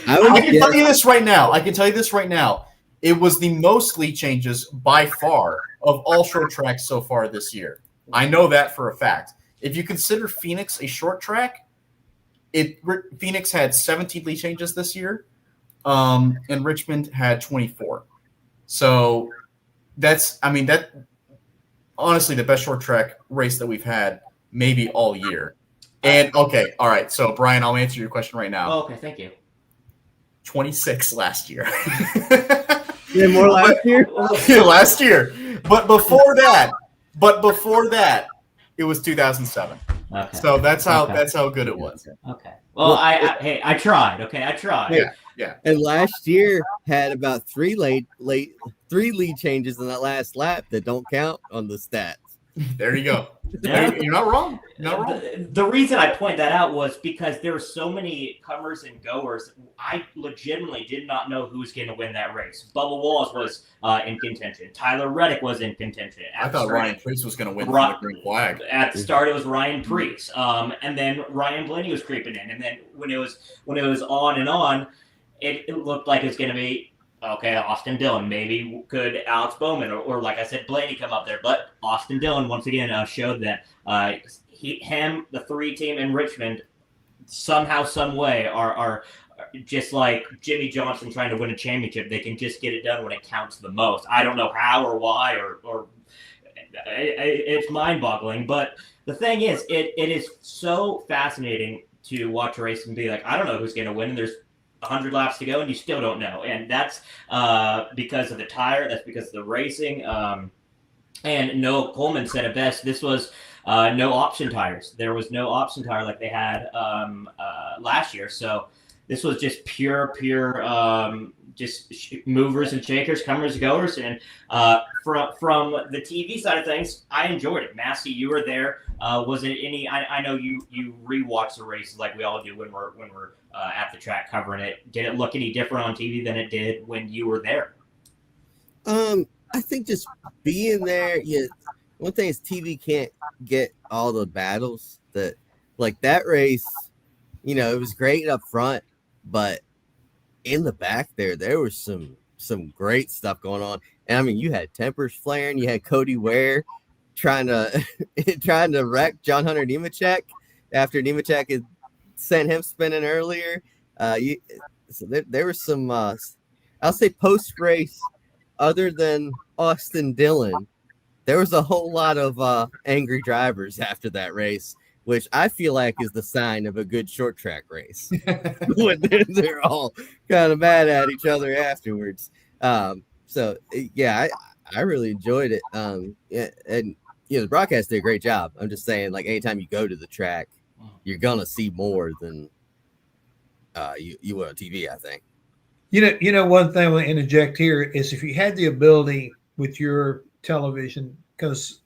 I can tell you this right now. It was the most lead changes by far of all short tracks so far this year. I know that for a fact. If you consider Phoenix a short track, Phoenix had 17 lead changes this year, and Richmond had 24. So that's honestly the best short track race that we've had maybe all year. And okay, all right. So Brian, I'll answer your question right now. Oh, okay, thank you. 26 last year. Yeah, more last year. Last year, but before that, it was 2007. Okay. So that's how good it was. Okay. Well, I tried. Okay, I tried. Yeah. And last year had about three lead changes in that last lap that don't count on the stats. There you go. Yeah. You're not wrong. The reason I point that out was because there were so many comers and goers. I legitimately did not know who was going to win that race. Bubba Wallace was in contention. Tyler Reddick was in contention. I thought Ryan Preece was going to win the green flag. At the start, it was Ryan Preece, and then Ryan Blaney was creeping in, and then when it was on and on, it looked like it was going to be. Okay, Austin Dillon. Maybe could Alex Bowman or like I said, Blaney come up there. But Austin Dillon, once again, showed that the 3 team in Richmond, somehow, some way, are just like Jimmy Johnson trying to win a championship. They can just get it done when it counts the most. I don't know how or why or it's mind-boggling. But the thing is, it is so fascinating to watch a race and be like, I don't know who's going to win. And there's 100 laps to go and you still don't know, and that's because of the tire, that's because of the racing, and Noah Coleman said it best. This was no option tires. There was no option tire like they had last year, so this was just pure just movers and shakers, comers and goers. And from the TV side of things, I enjoyed it. Massie, you were there. Was it any? I know you rewatch the races like we all do when we're at the track covering it. Did it look any different on TV than it did when you were there? I think just being there. Yeah, one thing is TV can't get all the battles that, like that race. You know, it was great up front, but in the back there was some great stuff going on. And I mean, you had tempers flaring. You had Cody Ware trying to wreck John Hunter Nemechek after Nemechek had sent him spinning earlier. So there was some, I'll say post race other than Austin Dillon, there was a whole lot of angry drivers after that race, which I feel like is the sign of a good short track race. When they're all kind of mad at each other afterwards. So yeah, I really enjoyed it. Yeah, and the broadcast did a great job. I'm just saying, like, anytime you go to the track, you're gonna see more than you would on TV, I think. One thing I want to interject here is if you had the ability with your television, because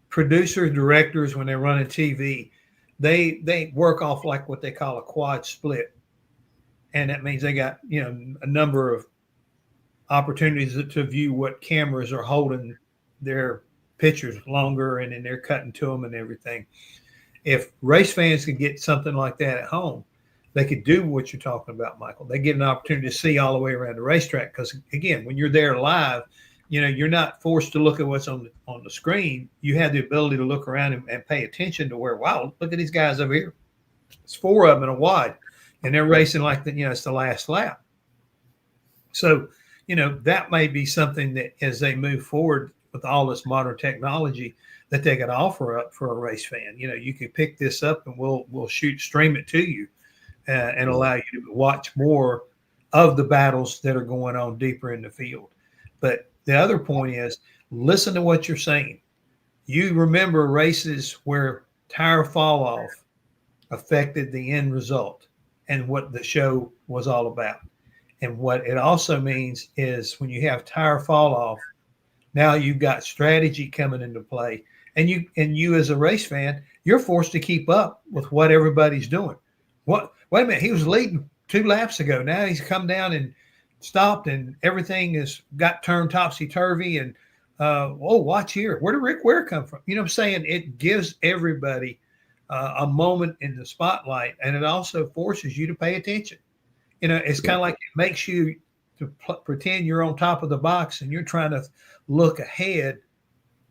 producers, directors, when they're running TV, they work off like what they call a quad split. And that means they got, a number of opportunities to view what cameras are holding their pictures longer, and then they're cutting to them and everything. If race fans could get something like that at home, they could do what you're talking about, Michael. They get an opportunity to see all the way around the racetrack. Because again, when you're there live, you're not forced to look at what's on the screen. You have the ability to look around and pay attention to where, wow, look at these guys over here. It's 4 of them in a wide, and they're racing like it's the last lap. So, that may be something that as they move forward with all this modern technology that they could offer up for a race fan. You could pick this up and we'll stream it to you and allow you to watch more of the battles that are going on deeper in the field. But the other point is, listen to what you're saying. You remember races where tire fall off affected the end result and what the show was all about. And what it also means is when you have tire fall off, now you've got strategy coming into play. And you as a race fan, you're forced to keep up with what everybody's doing. Wait a minute, he was leading 2 laps ago. Now he's come down and stopped, and everything has got turned topsy-turvy. And watch here. Where did Rick Ware come from? You know what I'm saying? It gives everybody a moment in the spotlight, and it also forces you to pay attention. It's kind of like it makes you to pretend you're on top of the box and you're trying to look ahead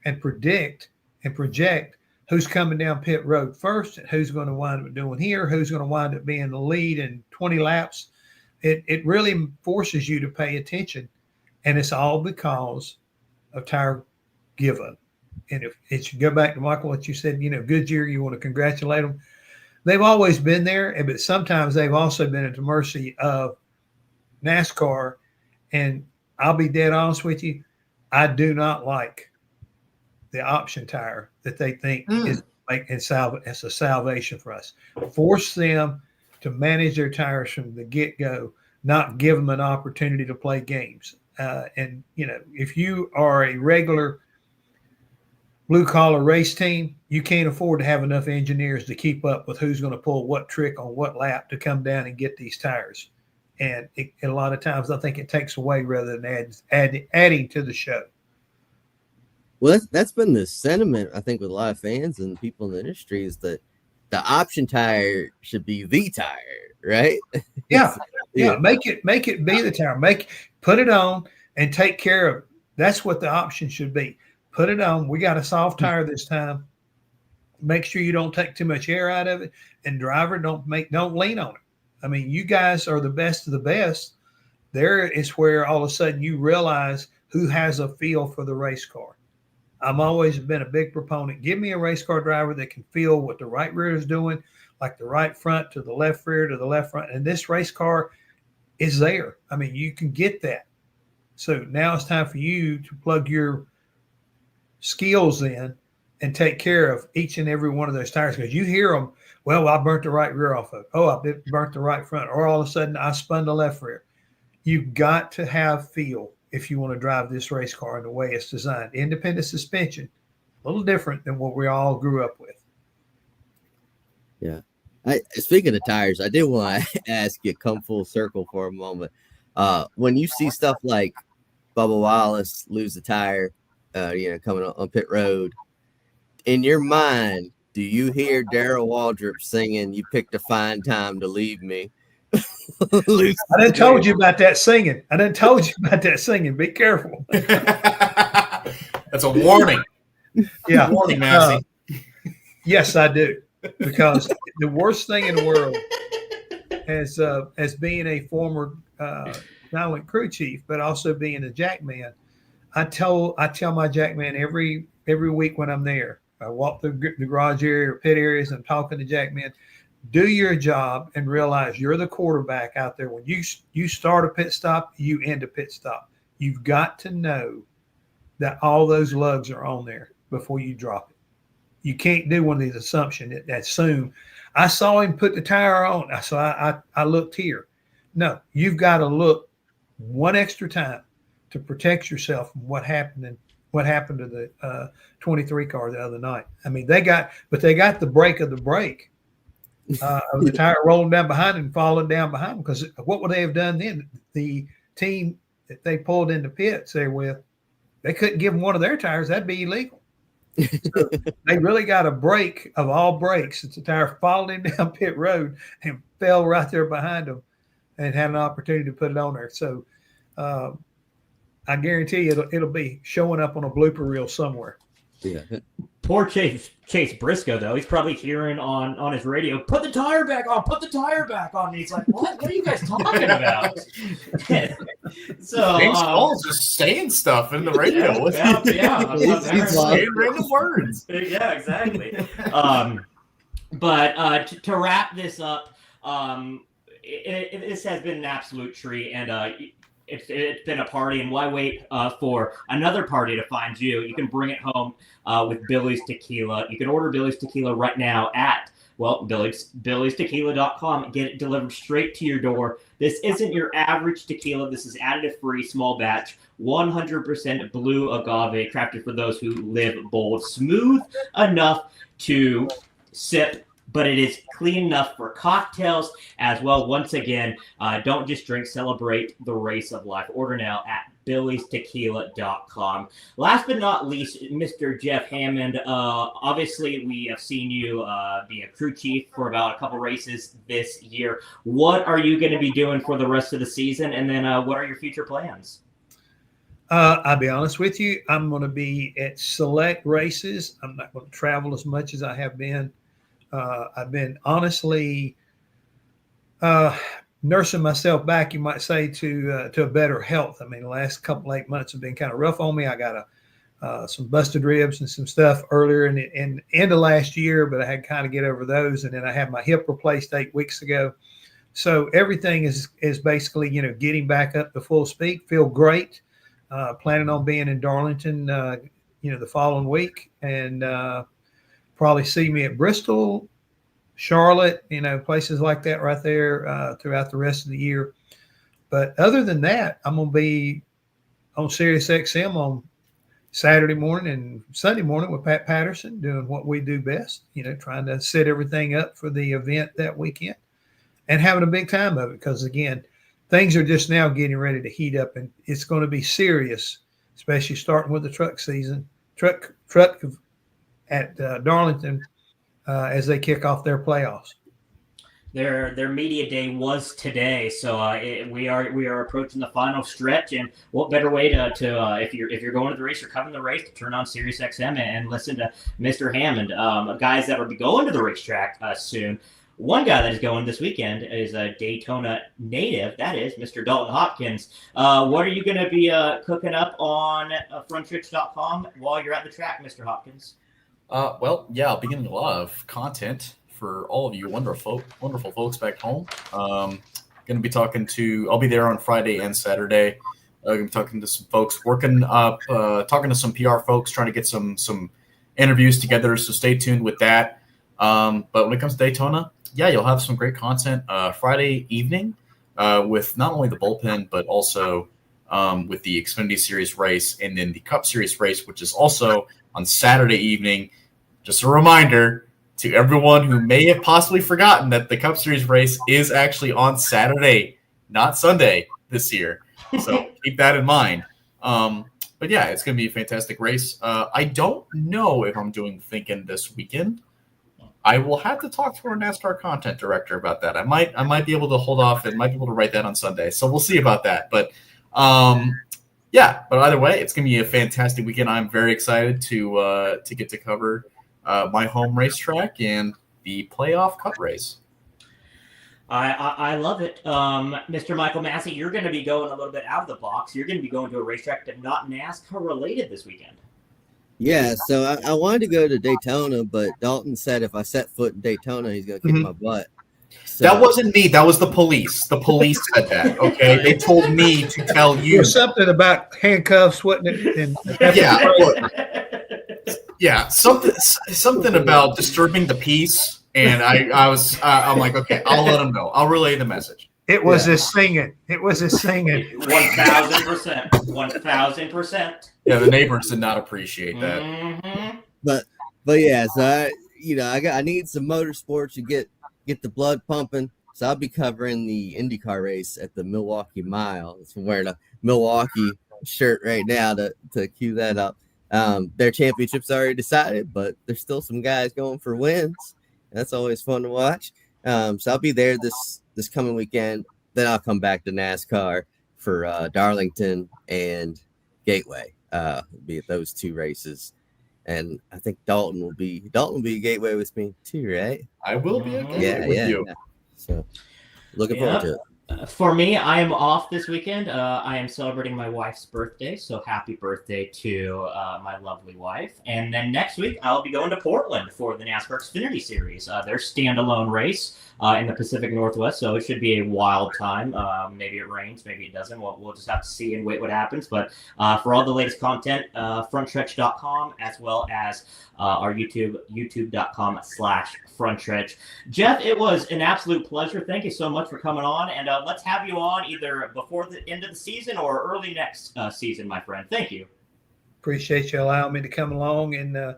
and predict and project who's coming down pit road first and who's going to wind up doing here, who's going to wind up being the lead in 20 laps. It really forces you to pay attention, and it's all because of tire give up. And if it should go back to Michael, what you said, Goodyear, you want to congratulate them. They've always been there, but sometimes they've also been at the mercy of NASCAR. And I'll be dead honest with you, I do not like the option tire that they think is it's a salvation for us. Force them to manage their tires from the get-go, not give them an opportunity to play games. And if you are a regular blue-collar race team, you can't afford to have enough engineers to keep up with who's going to pull what trick on what lap to come down and get these tires. And a lot of times I think it takes away rather than adding to the show. Well, that's been the sentiment, I think, with a lot of fans and people in the industry, is that the option tire should be the tire, right? Yeah. Make it be the tire. Put it on and take care of it. That's what the option should be. Put it on. We got a soft tire this time. Make sure you don't take too much air out of it, and driver don't lean on it. I mean, you guys are the best of the best. There is where all of a sudden you realize who has a feel for the race car. I've always been a big proponent. Give me a race car driver that can feel what the right rear is doing, like the right front to the left rear to the left front. And this race car is there. I mean, you can get that. So now it's time for you to plug your skills in and take care of each and every one of those tires, because you hear them, well, I burnt the right rear off of it. Oh, I burnt the right front. Or all of a sudden I spun the left rear. You've got to have feel if you want to drive this race car in the way it's designed. Independent suspension, a little different than what we all grew up with. Yeah. Speaking of tires, I did want to ask you, come full circle for a moment. When you see stuff like Bubba Wallace lose the tire, coming on pit road, in your mind, do you hear Darrell Waldrop singing, "You picked a fine time to leave me"? I done told you about that singing. Be careful. That's a warning. Yeah. Warning, Massie. Yes, I do. Because the worst thing in the world as being a former not only crew chief, but also being a jackman. I tell my jackman every week when I'm there. I walk through the garage area or pit areas and talking to jackmen. Do your job and realize you're the quarterback out there. When you start a pit stop, you end a pit stop. You've got to know that all those lugs are on there before you drop it. You can't do one of these assumptions that assume I saw him put the tire on, so I looked here. No, you've got to look one extra time to protect yourself from what happened to the 23 car the other night. I mean, they got the break of the brake of the tire rolling down behind and falling down behind them, because what would they have done then? The team that they pulled into pits there with, they couldn't give them one of their tires. That'd be illegal. So they really got a break of all breaks. It's a tire followed him down pit road and fell right there behind him and had an opportunity to put it on there. So I guarantee you it'll be showing up on a blooper reel somewhere. Yeah. Poor Chase Briscoe, though. He's probably hearing on his radio, put the tire back on. And he's like, what are you guys talking about? So James Paul's just saying stuff in the radio. He's saying random words. Yeah, exactly. But to wrap this up, this has been an absolute treat, and it's been a party, and why wait for another party to find you? You can bring it home with Billy's Tequila. You can order Billy's Tequila right now at, Billy'sTequila.com. Get it delivered straight to your door. This isn't your average tequila. This is additive-free, small batch, 100% blue agave, crafted for those who live bold. Smooth enough to sip, but it is clean enough for cocktails as well. Once again, don't just drink, celebrate the race of life. Order now at Billy'sTequila.com. Last but not least, Mr. Jeff Hammond. Obviously, we have seen you be a crew chief for about a couple races this year. What are you going to be doing for the rest of the season? And then what are your future plans? I'll be honest with you. I'm going to be at select races. I'm not going to travel as much as I have been. I've been honestly nursing myself back, you might say, to a better health. I mean, the last 8 months have been kind of rough on me. I got some busted ribs and some stuff earlier in the end of last year, but I had to kind of get over those. And then I had my hip replaced 8 weeks ago. So everything is basically, getting back up to full speed. Feel great. Planning on being in Darlington, the following week, and probably see me at Bristol, Charlotte, places like that right there throughout the rest of the year. But other than that, I'm going to be on Sirius XM on Saturday morning and Sunday morning with Pat Patterson, doing what we do best, trying to set everything up for the event that weekend and having a big time of it. Because, again, things are just now getting ready to heat up, and it's going to be serious, especially starting with the truck season, truck at Darlington as they kick off their playoffs. Their media day was today, so we are approaching the final stretch. And what better way to if you're going to the race or covering the race, to turn on Sirius XM and listen to Mr. Hammond. Guys that will be going to the racetrack soon. One guy that is going this weekend is a Daytona native. That is Mr. Dalton Hopkins. What are you going to be cooking up on frontrich.com while you're at the track, Mr. Hopkins? I'll be getting a lot of content for all of you wonderful folks back home. Going to be I'll be there on Friday and Saturday. Going to be talking to some folks, talking to some PR folks, trying to get some interviews together. So stay tuned with that. But when it comes to Daytona, you'll have some great content Friday evening with not only the bullpen, but also with the Xfinity Series race, and then the Cup Series race, which is also on Saturday evening. Just a reminder to everyone who may have possibly forgotten that the Cup Series race is actually on Saturday, not Sunday this year. So keep that in mind. But yeah, it's going to be a fantastic race. I don't know if I'm doing thinking this weekend. I will have to talk to our NASCAR content director about that. I might be able to hold off and might be able to write that on Sunday. So we'll see about that. But but either way, it's going to be a fantastic weekend. I'm very excited to get to cover my home racetrack and the playoff Cup race. I love it. Mr. Michael Massie, you're going to be going a little bit out of the box. You're going to be going to a racetrack that's not NASCAR related this weekend. Yeah, so I wanted to go to Daytona, but Dalton said if I set foot in Daytona, he's going to kick my butt. So, That wasn't me. That was the police. The police said that. Okay, they told me to tell you. There's something about handcuffs, wasn't it? And Yeah, yeah, something about disturbing the peace, and I'm like, okay, I'll let him know. I'll relay the message. it was his singing. It was his singing. 1,000%. 1,000%. Yeah, the neighbors did not appreciate that. Mm-hmm. but yeah, so I need some motorsports to get the blood pumping. So I'll be covering the IndyCar race at the Milwaukee Mile. I'm wearing a Milwaukee shirt right now to cue that up. Their championship's already decided, but there's still some guys going for wins. That's always fun to watch. So I'll be there this coming weekend. Then I'll come back to NASCAR for Darlington and Gateway. Be at those two races. And I think Dalton will be a Gateway with me too, right? I will be okay with you. Yeah. So looking forward to it. For me, I am off this weekend. I am celebrating my wife's birthday, so happy birthday to my lovely wife. And then next week, I'll be going to Portland for the NASCAR Xfinity Series, their standalone race in the Pacific Northwest. So it should be a wild time. Maybe it rains, maybe it doesn't. We'll just have to see and wait what happens. But for all the latest content, frontstretch.com, as well as our youtube.com/frontstretch. Jeff, it was an absolute pleasure. Thank you so much for coming on, and let's have you on either before the end of the season or early next season, my friend. Thank you. Appreciate you allowing me to come along and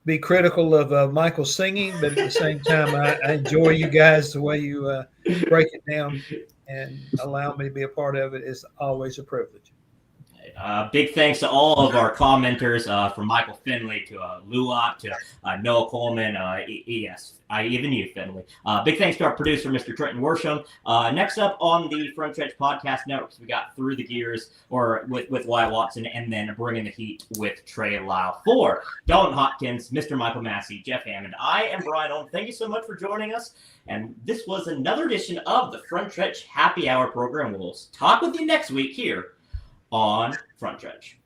be critical of Michael's singing, but at the same time, I enjoy you guys the way you break it down, and allow me to be a part of it is always a privilege. Big thanks to all of our commenters, from Michael Finley to Luot to Noah Coleman. Yes, even you, Finley. Big thanks to our producer, Mr. Trenton Worsham. Next up on the Front Stretch Podcast Networks, we got Through the Gears with Wyatt Watson, and then Bringing the Heat with Trey Lau. For Dalton Hopkins, Mr. Michael Massie, Jeff Hammond, I am Bryan Nolen. Thank you so much for joining us. And this was another edition of the Front Stretch Happy Hour program. We'll talk with you next week here on Front Stretch.